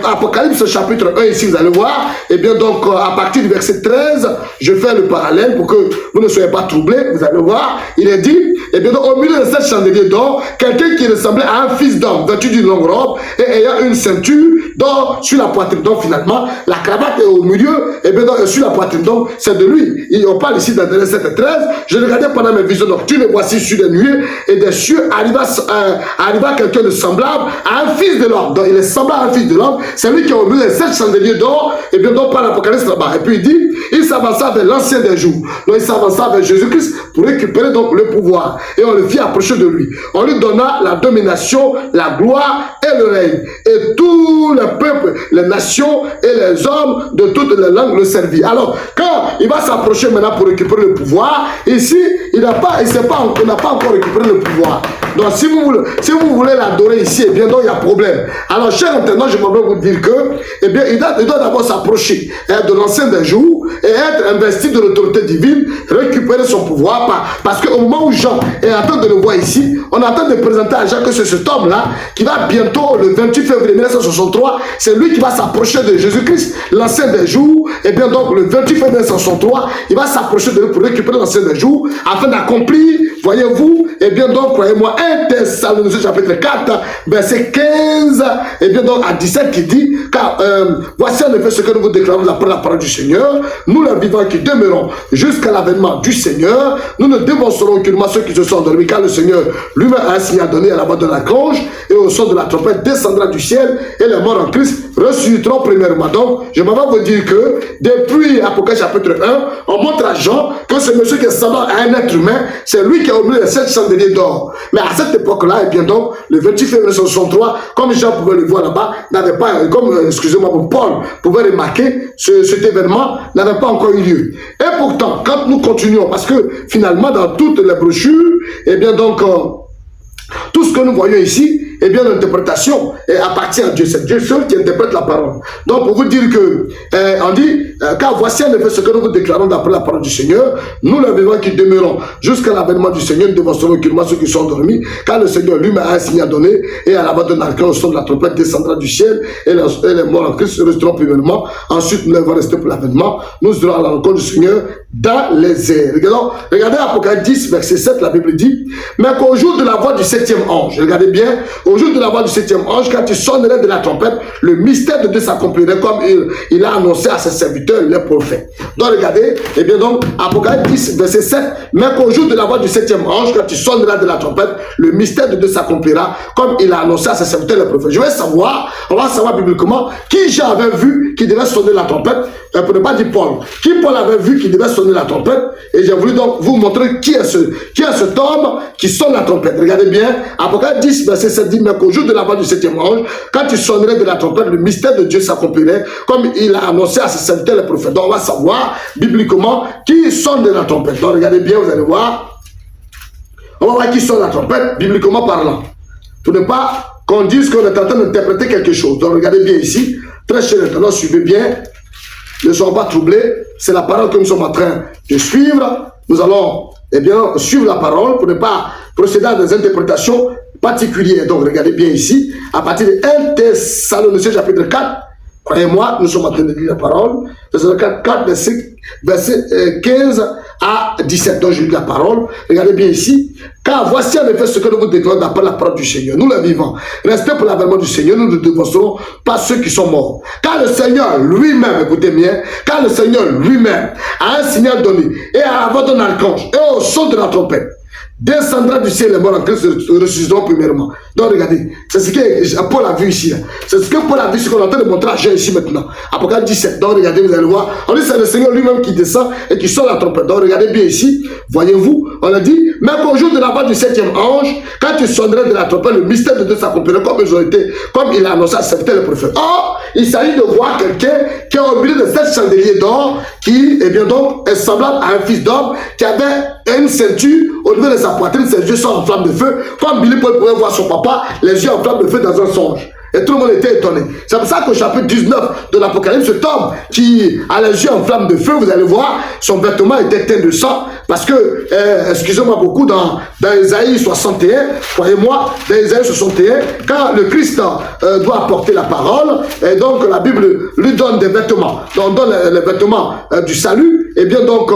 Apocalypse chapitre 1, ici vous allez voir. Et bien donc à partir du verset 13, je fais le parallèle pour que vous ne soyez pas troublés. Vous allez voir, il est dit, et bien donc au milieu de cette chandelier d'or, quelqu'un qui ressemblait à un fils d'homme, vêtu d'une longue robe et ayant une ceinture d'or sur la poitrine. Donc finalement, la cravate est au milieu, et bien donc sur la poitrine. Donc c'est de lui. On parle ici dans Daniel 7-13. Je regardais pendant mes visions nocturnes, et voici sur les nuées et des cieux arriva quelqu'un de semblable à un fils de l'homme. Donc il est semblable à un fils de l'homme. C'est lui qui a oublié les 7 chandeliers d'or, et bien donc par l'Apocalypse là-bas. Et puis il dit, il s'avança vers l'ancien des jours. Donc il s'avança vers Jésus-Christ pour récupérer donc le pouvoir. Et on le fit approcher de lui. On lui donna la domination, la gloire et le règne. Et tous les peuples, les nations et les hommes de toutes les langues le servirent. Alors, quand il va s'approcher maintenant pour récupérer le pouvoir, ici, on n'a pas encore récupéré le pouvoir. Donc, si vous voulez l'adorer ici, eh bien, donc, il y a problème. Alors, chers internautes, je voudrais vous dire que, eh bien, il doit d'abord s'approcher de l'ancien des jours et être investi de l'autorité divine, récupérer son pouvoir, parce qu'au moment où Jean est en train de le voir ici, on est en train de présenter à Jean que c'est cet homme-là qui va bientôt, le 28 février 1963, c'est lui qui va s'approcher de Jésus-Christ, l'ancien des jours. Et bien donc, le 28 février 1963, il va s'approcher de lui pour récupérer l'ancien des jours, afin d'accomplir, voyez-vous, et bien donc, croyez-moi, 1 Thessaloniciens chapitre 4, verset 15, et bien donc à 17 qui dit, car voici en effet ce que nous vous déclarons après la parole du Seigneur, nous les vivants qui demeurons jusqu'à l'avènement du Seigneur, nous ne dévancerons aucunement ceux qui se sont endormis, car le Seigneur lui-même a un signal donné à la voix de l'archange, et au son de la trompette descendra du ciel, et les morts en Christ ressusciteront premièrement. Donc, je m'en vais vous dire que depuis Apocalypse chapitre 1, on montre à Jean que ce monsieur qui est semblable à un être humain, c'est lui qui a oublié les 7 chandeliers d'or. Mais à cette époque-là, et bien donc, le 28 février 1963, comme Jean pouvait le voir là-bas, n'avait pas, comme, excusez-moi, Paul pouvait remarquer, cet événement n'avait pas encore eu lieu. Et pourtant, quand nous continuons, parce que finalement, dans toutes les brochures, et bien donc, tout ce que nous voyons ici, eh bien, l'interprétation appartient à Dieu. C'est Dieu seul qui interprète la parole. Donc, pour vous dire que, on dit, car voici en effet ce que nous vous déclarons d'après la parole du Seigneur, nous les vivants qui demeurons jusqu'à l'avènement du Seigneur, nous démontrerons aucunement ceux qui sont endormis, car le Seigneur lui-même a un signe à donner, et à la voix de l'archange, au son de la trompette descendra du ciel, et les morts en Christ resteront premièrement. Ensuite, nous allons rester pour l'avènement. Nous serons à la rencontre du Seigneur dans les airs. Regardez Apocalypse 10, verset 7, la Bible dit, mais qu'au jour de la voix du septième ange. Regardez bien, au jour de la voix du septième ange, quand il sonnerait de la trompette, le mystère de Dieu s'accomplirait comme il a annoncé à ses serviteurs, les prophètes. Donc regardez, et bien donc, Apocalypse 10, verset 7, mais qu'au jour de la voix du septième ange, quand il sonnerait de la trompette, le mystère de Dieu s'accomplira comme il a annoncé à ses serviteurs, les prophètes. On va savoir bibliquement qui j'avais vu qui devait sonner la trompette, pour ne pas dire Paul. Qui Paul avait vu qui devait sonner la trompette, et j'ai voulu donc vous montrer qui est cet homme qui sonne la trompette. Regardez bien, Apocalypse 10, verset 7 dit, mais qu'au jour de la voix du septième ange, quand il sonnerait de la trompette, le mystère de Dieu s'accomplirait comme il a annoncé à ses serviteurs, les prophètes. Donc on va savoir bibliquement qui sonne de la trompette. Donc regardez bien, vous allez voir. On va voir qui sonne la trompette, bibliquement parlant. Pour ne pas qu'on dise qu'on est en train d'interpréter quelque chose. Donc regardez bien ici, très cher maintenant, suivez bien. Ne soyons pas troublés. C'est la parole que nous sommes en train de suivre. Nous allons suivre la parole pour ne pas procéder à des interprétations particulières. Donc regardez bien ici, à partir de 1 Thessaloniciens chapitre 4, croyez-moi, nous sommes en train de lire la parole. Thessaloniciens 4, verset 15 à 17. Donc je lis la parole. Regardez bien ici. Car voici en effet ce que nous vous déclarons d'après la parole du Seigneur. Nous les vivants. Respect pour l'avènement du Seigneur, nous ne dévocerons pas ceux qui sont morts. Car le Seigneur lui-même, écoutez bien, car le Seigneur lui-même a un signal donné et à la voix d'un archange et au son de la trompette, descendra du ciel les morts en Christ ressusciteront premièrement. Donc regardez, c'est ce que Paul a vu ici. C'est ce que Paul a vu, ce qu'on est en train de montrer à Jean ici maintenant. Apocalypse 17. Donc regardez, vous allez voir. On dit c'est le Seigneur lui-même qui descend et qui sonne la trompette. Donc regardez bien ici. Voyez-vous, on a dit, même au jour de la voix du septième ange, quand il sonnerait de la trompette, le mystère de Dieu s'accomplirait comme il a annoncé à ses le prophète. Or, il s'agit de voir quelqu'un qui est au milieu de 7 chandeliers d'or, qui, donc, est semblable à un fils d'homme qui avait une ceinture au niveau de sa poitrine, ses yeux sont en flamme de feu, comme Billy Paul pouvait voir son papa, les yeux en flamme de feu dans un songe. Et tout le monde était étonné. C'est pour ça qu'au chapitre 19 de l'Apocalypse, cet homme qui a les yeux en flamme de feu, vous allez voir, son vêtement était teint de sang. Parce que, excusez-moi beaucoup, dans Isaïe 61, croyez-moi, dans Isaïe 61, quand le Christ doit apporter la parole, et donc la Bible lui donne des vêtements. Donc on donne les vêtements du salut, et bien donc,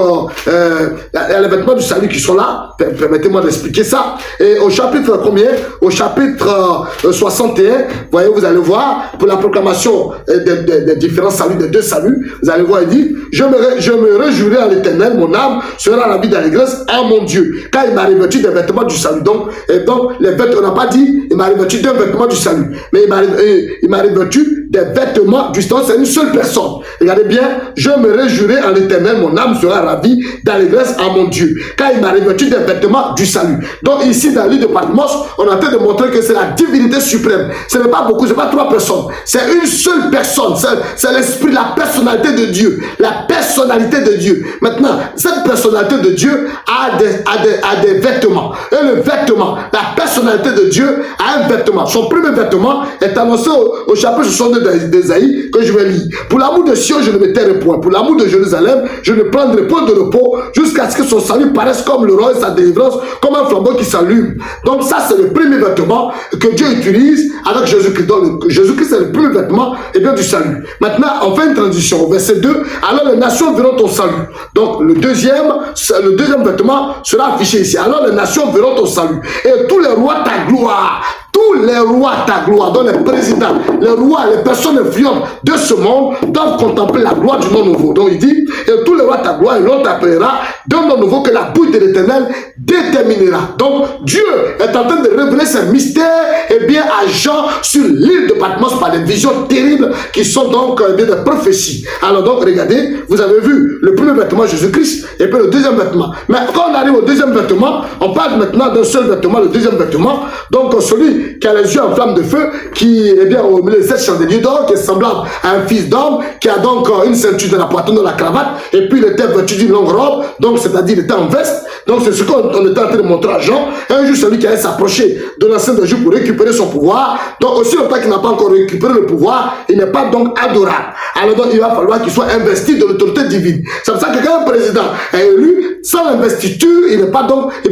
les vêtements du salut qui sont là, permettez-moi d'expliquer ça. Et au chapitre combien? Au chapitre 61, voyez, vous allez voir, pour la proclamation des différents saluts, des deux saluts, vous allez voir, il dit, je me réjouirai à l'Éternel, mon âme sera ravie d'allégresse à mon Dieu, car il m'a revêtu des vêtements du salut. Donc les vêtements, on n'a pas dit, il m'a revêtu d'un vêtement du salut, mais il m'a revêtu des vêtements du salut, c'est une seule personne. Regardez bien, je me réjouirai à l'Éternel, mon âme sera ravie d'allégresse à mon Dieu, car il m'a revêtu des vêtements du salut. Donc ici, dans l'île de Patmos, on est en train de montrer que c'est la divinité suprême. Ce n'est pas beaucoup, ce n'est pas 3 personnes, c'est une seule personne, c'est l'esprit, la personnalité de Dieu, la personnalité de Dieu. Maintenant, cette personnalité de Dieu a des vêtements. Et le vêtement, la personnalité de Dieu a un vêtement. Son premier vêtement est annoncé au chapitre 62 d'Ésaïe que je vais lire. Pour l'amour de Sion, je ne me tairai point. Pour l'amour de Jérusalem, je ne prendrai point de repos jusqu'à ce que son salut paraisse comme l'aurore et sa délivrance comme un flambeau qui s'allume. Donc ça, c'est le premier vêtement que Dieu utilise avec Jésus-Christ. Donc Jésus-Christ, c'est le premier vêtement du salut. Maintenant, on fait une transition au verset 2. Alors les nations verront ton salut. Donc le deuxième vêtement sera affiché ici. Alors les nations verront ton salut. Et tous les rois ta gloire. Tous les rois ta gloire, dont les présidents, les rois, les personnes influentes de ce monde doivent contempler la gloire du nom nouveau. Donc il dit, et tous les rois ta gloire, et l'on t'appellera d'un nom nouveau que la bouche de l'Éternel déterminera. Donc Dieu est en train de révéler ses mystères à Jean sur l'île de Patmos par des visions terribles qui sont donc des prophéties. Alors donc regardez, vous avez vu le premier vêtement Jésus-Christ et puis le deuxième vêtement. Mais quand on arrive au deuxième vêtement, on parle maintenant d'un seul vêtement, le deuxième vêtement. Donc celui qui a les yeux en flamme de feu, qui est au milieu de 7 chandeliers d'or, qui est semblable à un fils d'homme, qui a donc une ceinture de la poitrine, de la cravate, et puis il était vêtu d'une longue robe, donc c'est-à-dire il était en veste. Donc c'est ce qu'on était en train de montrer à Jean. Un jour, celui qui allait s'approcher de l'ancien de Dieu pour récupérer son pouvoir. Donc aussi longtemps qu'il n'a pas encore récupéré le pouvoir, il n'est pas donc adorable. Alors donc il va falloir qu'il soit investi de l'autorité divine. C'est pour ça que quand un président est élu, sans l'investiture, il n'est pas donc, il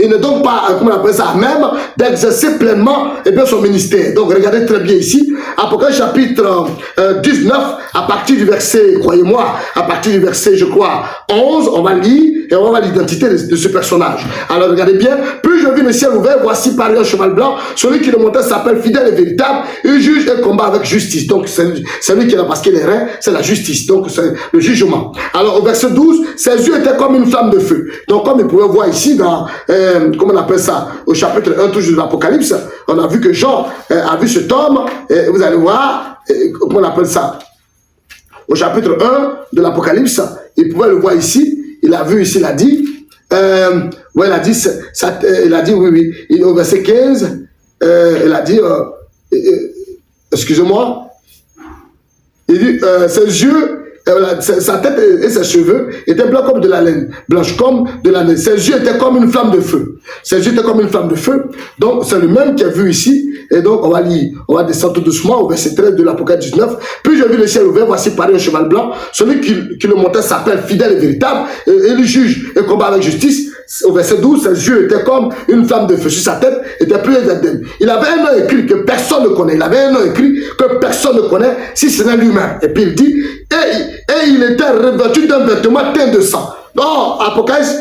n'est donc pas, comment on appelle ça, à même d'exercer pleinement son ministère. Donc regardez très bien ici, Apocalypse chapitre 19, à partir du verset, croyez-moi, à partir du verset, je crois, 11, on va lire, Et on va voir l'identité de ce personnage. Alors regardez bien. Puis je vis le ciel ouvert, voici paru un cheval blanc. Celui qui le montait s'appelle fidèle et véritable. Il juge et combat avec justice. Donc c'est lui qui a parce qu'il est rein, c'est la justice. Donc c'est le jugement. Alors au verset 12, ses yeux étaient comme une flamme de feu. Donc comme vous pouvez voir ici dans, comment on appelle ça, au chapitre 1 toujours de l'Apocalypse, on a vu que Jean a vu cet homme. Et vous allez voir, comment on appelle ça, au chapitre 1 de l'Apocalypse, il pouvait le voir ici. Il a vu ici, il a dit, ouais, il a dit, oui, au verset 15, il a dit, excusez-moi, il dit, ses yeux, sa tête et ses cheveux étaient blancs comme de la laine, blanches comme de la laine. Ses yeux étaient comme une flamme de feu. Ses yeux étaient comme une flamme de feu. Donc, c'est le même qui est vu ici. Et donc, on va lire, on va descendre tout doucement au verset 13 de l'Apocalypse 19. Puis je vis le ciel ouvert, voici paru un cheval blanc. Celui qui le montait s'appelle fidèle et véritable. Et il juge et combat avec justice. Au verset 12, ses yeux étaient comme une flamme de feu. Sur sa tête était plus d'Éden. Il avait un nom écrit que personne ne connaît. Il avait un nom écrit que personne ne connaît, si ce n'est lui-même. Et puis il dit, et il était revêtu d'un vêtement teint de sang. Non, Apocalypse,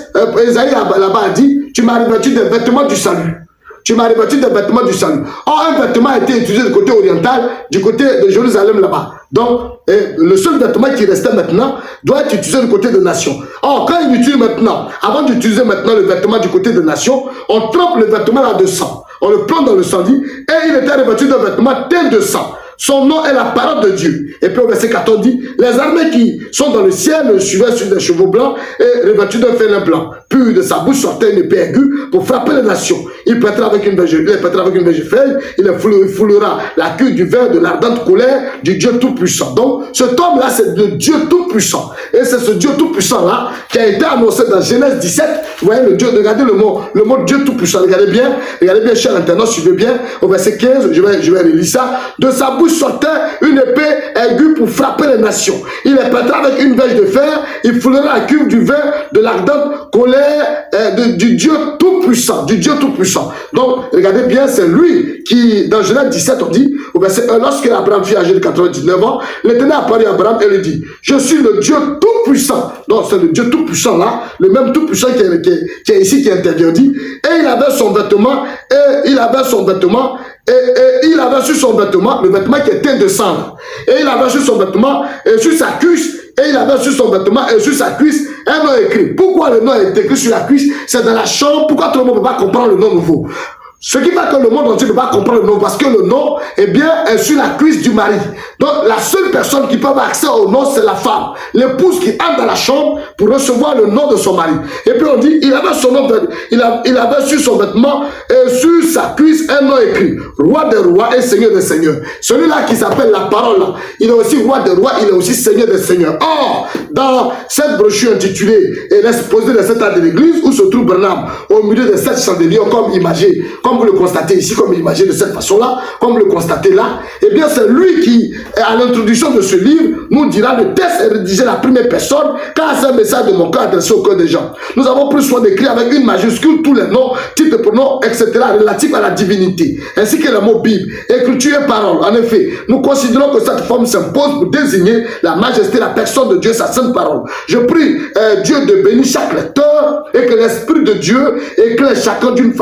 Isaïe là-bas a dit, tu m'as revêtu d'un vêtement du salut. Tu m'as revêtu d'un vêtement du salut. Or, un vêtement a été utilisé du côté oriental, du côté de Jérusalem là-bas. Donc, le seul vêtement qui restait maintenant doit être utilisé du côté des nations. Or, quand il utilise maintenant, avant d'utiliser maintenant le vêtement du côté des nations, on trempe le vêtement là de sang. On le plante dans le sang, dit, et il était revêtu d'un vêtement teint de sang. Son nom est la parole de Dieu. Et puis au verset 14 dit, les armées qui sont dans le ciel le suivaient sur des chevaux blancs et revêtus d'un félin blanc. Puis de sa bouche sortait une épée aiguë pour frapper les nations. Il pètera avec une bergefeuille, il foulera la queue du verre de l'ardente colère du Dieu Tout-Puissant. Donc cet homme-là, c'est le Dieu Tout-Puissant. Et c'est ce Dieu Tout-Puissant-là qui a été annoncé dans Genèse 17. Vous voyez le Dieu, regardez le mot Dieu Tout-Puissant. Regardez bien, cher internaute, suivez bien. Au verset 15, je vais relire ça. De sa bouche sortait une épée aiguë pour frapper les nations. Il les pètera avec une verge de fer, il foulera la cuve du verre de l'ardente colère du Dieu Tout-Puissant, du Dieu Tout-Puissant. Donc, regardez bien, c'est lui qui, dans Genèse 17, on dit, au verset 1, lorsque Abraham fut âgé de 99 ans, l'Éternel apparut à Abraham et lui dit, je suis le Dieu Tout-Puissant. Donc, c'est le Dieu Tout-Puissant là, le même Tout-Puissant qui est ici, qui intervient, dit, et il avait son vêtement, et il avait sur son vêtement, le vêtement qui est teint de sang. Et il avait sur son vêtement, et sur sa cuisse, et il avait sur son vêtement, et sur sa cuisse, un nom écrit. Pourquoi le nom est écrit sur la cuisse? C'est dans la chambre. Pourquoi tout le monde ne peut pas comprendre le nom nouveau? Ce qui fait que le monde entier ne peut pas comprendre le nom, parce que le nom, eh bien, est sur la cuisse du mari. Donc, la seule personne qui peut avoir accès au nom, c'est la femme. L'épouse qui entre dans la chambre pour recevoir le nom de son mari. Et puis on dit, il avait son nom, il avait sur son vêtement et sur sa cuisse un nom écrit. Roi des rois et Seigneur des seigneurs. Celui-là qui s'appelle la parole, il est aussi roi des rois, il est aussi Seigneur des seigneurs. Or, dans cette brochure intitulée et l'exposé de cet art de l'église, où se trouve Branham, au milieu de 7 chandeliers, comme imagé, comme vous le constatez ici, comme imagé de cette façon-là, comme vous le constatez là, eh bien c'est lui qui, à l'introduction de ce livre, nous dira le texte est rédigé la première personne, car c'est un message de mon cœur adressé au cœur des gens. Nous avons pris soin d'écrire avec une majuscule tous les noms, types de pronoms, etc., relatifs à la divinité, ainsi que le mot Bible, écriture et parole. En effet, nous considérons que cette forme s'impose pour désigner la majesté, la personne de Dieu, sa sainte parole. Je prie Dieu de bénir chaque lecteur et que l'Esprit de Dieu éclaire chacun d'une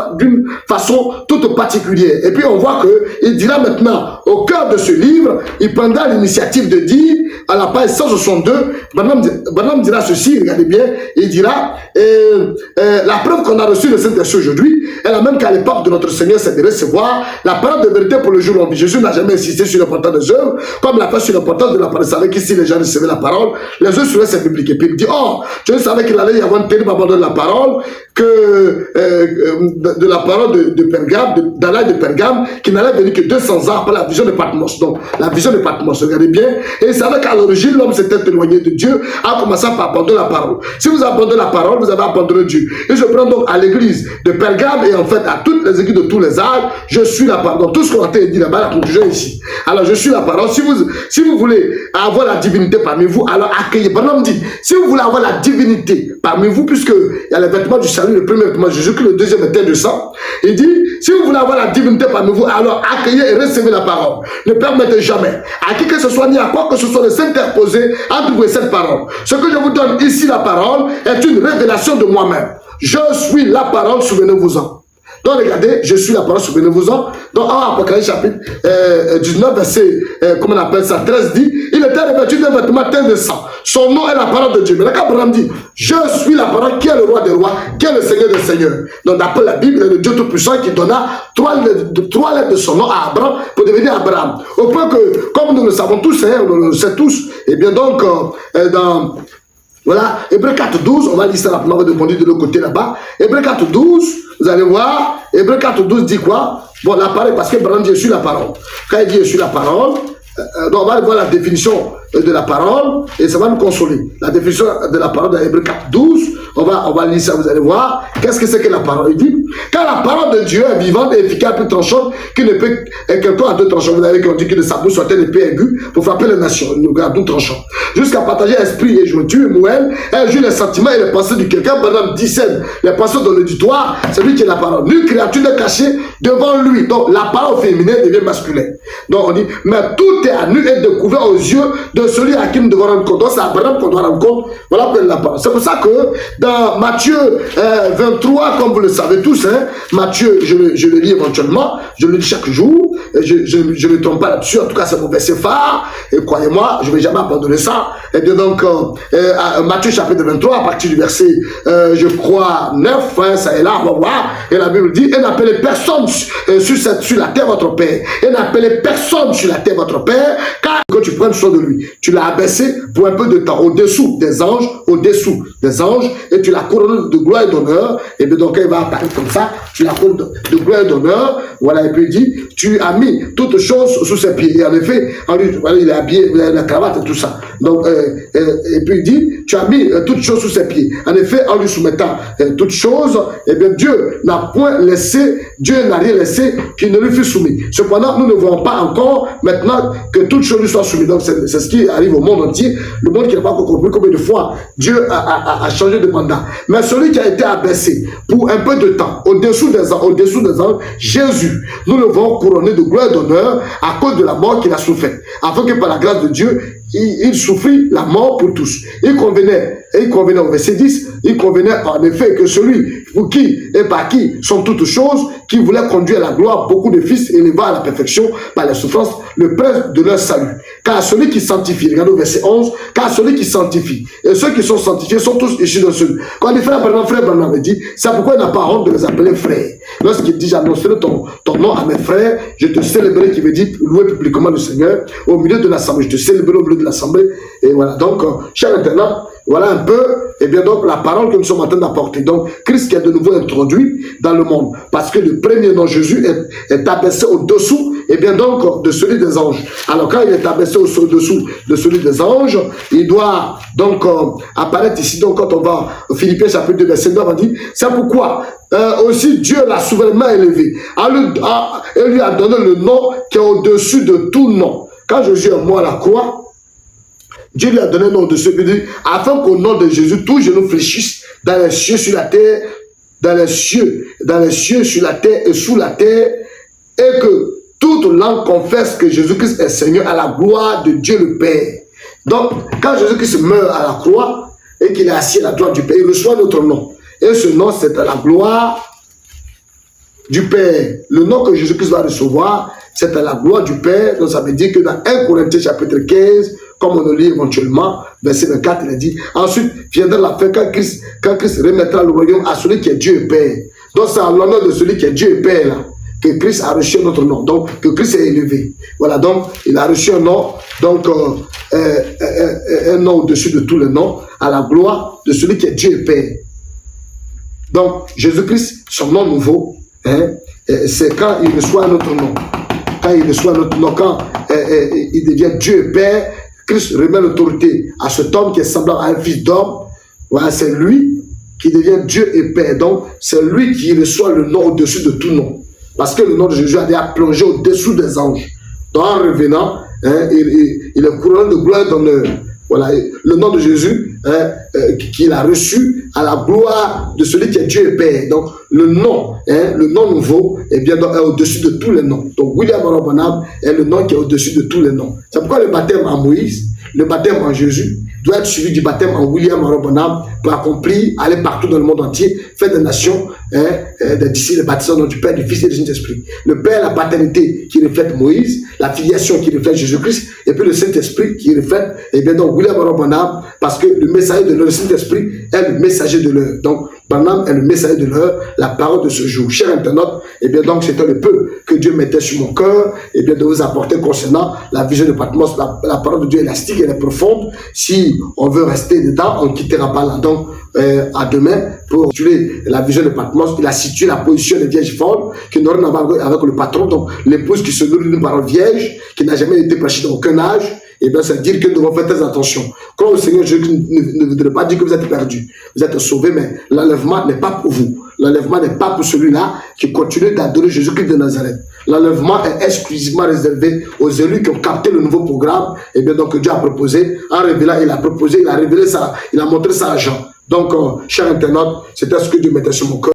façon toute particulière. Et puis on voit qu'il dira maintenant, au cœur de ce livre, il prendra l'initiative de dire, à la page 162, Branham dira ceci, regardez bien, il dira, la preuve qu'on a reçue le Saint-Esprit aujourd'hui est la même qu'à l'époque de notre Seigneur, c'est de recevoir la parole de vérité pour le jour où on vit. Jésus n'a jamais insisté sur l'importance des œuvres, comme il a fait sur l'importance de la parole. Il savait qu'ici les gens recevaient la parole, les œuvres seraient c'est biblique. Et puis il dit, oh, je savais qu'il allait y avoir un terrible abandon de la parole, de la parole de Pergame, d'Alain de Pergame, qui n'allait venir que 200 ans après la vision de Patmos. Donc, la vision de Patmos, regardez bien. Et il savait qu'à l'origine, l'homme s'était éloigné de Dieu, a commencé par abandonner la parole. Si vous abandonnez la parole, vous avez abandonné Dieu. Et je prends donc à l'église de Pergame et en fait à toutes les églises de tous les âges, je suis la parole. Donc, tout ce qu'on a dit là-bas, la conclusion ici. Alors, je suis la parole. Si vous voulez avoir la divinité parmi vous, alors accueillez. Branham dit, si vous voulez avoir la divinité parmi vous, puisque il y a les vêtements du salut, le premier vêtement de Jésus, que le deuxième est de sang, il dit, si vous voulez avoir la divinité parmi vous, alors accueillez et recevez la parole. Ne permettez jamais à qui que ce soit ni à quoi que ce soit de s'interposer entre vous et cette parole. Ce que je vous donne ici, la parole, est une révélation de moi-même. Je suis la parole, souvenez-vous-en. Donc regardez, je suis la parole, souvenez-vous-en. Donc en Apocalypse chapitre 19, verset, comment on appelle ça, 13 dit, il était revêtu d'un vêtement teint de sang. Son nom est la parole de Dieu. Mais là, quand Abraham dit, je suis la parole qui est le roi des rois, qui est le Seigneur des seigneurs. Donc d'après la Bible, le Dieu Tout-Puissant qui donna trois lettres de son nom à Abraham pour devenir Abraham. Au point que, comme nous le savons tous, hein, on le sait tous, et bien donc, dans... Voilà, Hébreux 4.12, on va lire ça rapidement avant de bondir de l'autre côté là-bas. Hébreux 4.12, vous allez voir, Hébreux 4.12 dit quoi? Bon, la parole, parce que Abraham dit je suis la parole. Quand il dit je suis la parole, donc on va voir la définition de la parole et ça va nous consoler. La définition de la parole dans Hébreux 4.12, on va lire ça, vous allez voir. Qu'est-ce que c'est que la parole? Il dit, car la parole de Dieu est vivante et efficace, plus tranchante, qu'il ne peut, et quelqu'un à deux tranchants. Vous avez dit que de sa bouche soit une épée aiguë pour frapper les nations. Nous gardons tranchant. Jusqu'à partager esprit et jointure, moelle, elle joue les sentiments et les pensées du quelqu'un, pendant discerne les pensées de l'auditoire, c'est lui qui est la parole. Nulle créature n'est cachée devant lui. Donc la parole féminine devient masculine. Donc on dit, mais tout est à nu et découvert aux yeux de celui à qui nous devons rendre compte. Donc c'est Abraham qu'on doit rendre compte. Voilà la parole. C'est pour ça que dans Matthieu 23, comme vous le savez tous, hein, Matthieu, je le lis éventuellement, je le lis chaque jour, je ne me trompe pas là-dessus, en tout cas c'est mon verset phare, et croyez-moi, je ne vais jamais abandonner ça. Et bien donc, Matthieu chapitre 23, à partir du verset, je crois, 9, hein, ça est là, on va voir, et la Bible dit, et n'appelez personne sur la terre votre Père, et n'appelez personne sur la terre votre Père, car quand tu prends soin de lui, tu l'as abaissé pour un peu de temps, au-dessous des anges, et tu l'as couronné de gloire et d'honneur, et bien donc il va apparaître comme ça, tu l'as couronné de gloire et d'honneur, voilà, et puis il dit, tu as mis toutes choses sous ses pieds, et en effet, voilà, il est habillé, il a la cravate et tout ça, donc, et puis il dit, tu as mis toutes choses sous ses pieds, en effet, en lui soumettant toutes choses, et bien Dieu n'a point laissé, Dieu n'a rien laissé qui ne lui fût soumis. Cependant, nous ne voyons pas encore maintenant que toutes choses lui soient soumises. Donc c'est ce qui arrive au monde entier, le monde qui n'a pas encore compris combien de fois Dieu a changé de mandat. Mais celui qui a été abaissé pour un peu de temps, au-dessous des anges, Jésus, nous le voyons couronné de gloire et d'honneur à cause de la mort qu'il a souffert, afin que par la grâce de Dieu, il souffrit la mort pour tous. Il convenait au verset 10, il convenait en effet que celui pour qui et par qui sont toutes choses, qui voulait conduire à la gloire beaucoup de fils élevés à la perfection par la souffrance, le prince de leur salut. Car celui qui sanctifie, regardez au verset 11, car celui qui sanctifie, et ceux qui sont sanctifiés sont tous issus de celui. Quand il dit frère Branham avait dit, c'est pourquoi il n'a pas honte de les appeler frères. Lorsqu'il dit, j'annoncerai ton nom à mes frères, je te célébrerai, qui veut dire, louer publiquement le Seigneur, au milieu de l'assemblée, je te célébrerai au milieu de l'assemblée, et voilà. Donc, cher internat, voilà un peu, et bien donc, la parole que nous sommes en train d'apporter. Donc, Christ qui est de nouveau introduit dans le monde, parce que le premier nom Jésus est abaissé au-dessous, et bien donc, de celui des anges. Alors, quand il est abaissé au-dessous de celui des anges, il doit donc apparaître ici. Donc, quand on va au Philippiens chapitre 2, verset 9, on dit, c'est pourquoi aussi Dieu l'a souverainement élevé, et lui a donné le nom qui est au-dessus de tout nom. Quand Jésus est mort à la croix, Dieu lui a donné un nom de celui, afin qu'au nom de Jésus, tous genou fléchissent dans les cieux, sur la terre, dans les cieux, sur la terre et sous la terre, et que toute langue confesse que Jésus-Christ est Seigneur à la gloire de Dieu le Père. Donc, quand Jésus-Christ meurt à la croix et qu'il est assis à la droite du Père, il reçoit notre nom. Et ce nom, c'est à la gloire du Père. Le nom que Jésus-Christ va recevoir, c'est à la gloire du Père. Donc, ça veut dire que dans 1 Corinthiens chapitre 15, comme on le lit éventuellement, verset 24, il a dit, ensuite viendra la fin quand Christ remettra le royaume à celui qui est Dieu et Père. Donc, c'est en l'honneur de celui qui est Dieu et Père, là, que Christ a reçu notre nom, donc que Christ est élevé. Voilà, donc il a reçu un nom, donc un nom au-dessus de tous les noms, à la gloire de celui qui est Dieu et Père. Donc Jésus-Christ, son nom nouveau, hein, c'est quand il reçoit notre nom. Quand il reçoit notre nom, quand il devient Dieu et Père, Christ remet l'autorité à cet homme qui est semblable à un fils d'homme. Voilà, c'est lui qui devient Dieu et Père. Donc c'est lui qui reçoit le nom au-dessus de tout nom. Parce que le nom de Jésus a déjà plongé au-dessous des anges. Donc en revenant, hein, il est couronné de gloire et d'honneur. Voilà, le nom de Jésus qu'il a reçu à la gloire de celui qui est Dieu et Père. Donc, le nom nouveau, eh bien, est au-dessus de tous les noms. Donc, William Aaron Branham est le nom qui est au-dessus de tous les noms. C'est pourquoi le baptême en Moïse, le baptême en Jésus, doit être suivi du baptême en William Aaron Branham pour accomplir, aller partout dans le monde entier, faire des nations, des disciples baptisés au nom du Père, du Fils et du Saint-Esprit. Le Père, la paternité qui reflète Moïse, la filiation qui reflète Jésus-Christ, et puis le Saint-Esprit qui reflète, eh bien, donc William Aaron Branham, parce que le messager de l'heure, le Saint-Esprit est le messager de l'heure. Donc, Branham est le messager de l'heure, la parole de ce jour. Chers internautes, eh bien, donc, c'était le peu que Dieu mettait sur mon cœur, eh bien, de vous apporter concernant la vision de Patmos. La parole de Dieu est élastique, elle est profonde. Si on veut rester dedans, on ne quittera pas là. Donc, à demain, pour tuer la vision de Patmos, il a situé la position des vierges folles, qui n'ont rien à voir avec le patron. Donc, l'épouse qui se nourrit d'une parole vierge, qui n'a jamais été prêchée dans aucun âge, et bien, ça veut dire que nous devons faire très attention. Quand le Seigneur Jésus ne voudrait pas dire que vous êtes perdus, vous êtes sauvés, mais l'enlèvement n'est pas pour vous. L'enlèvement n'est pas pour celui-là qui continue d'adorer Jésus-Christ de Nazareth. L'enlèvement est exclusivement réservé aux élus qui ont capté le nouveau programme, et bien donc Dieu a proposé, en révélant, il a révélé ça, il a montré ça à Jean. Donc, chers internautes, c'était ce que Dieu mettait sur mon cœur.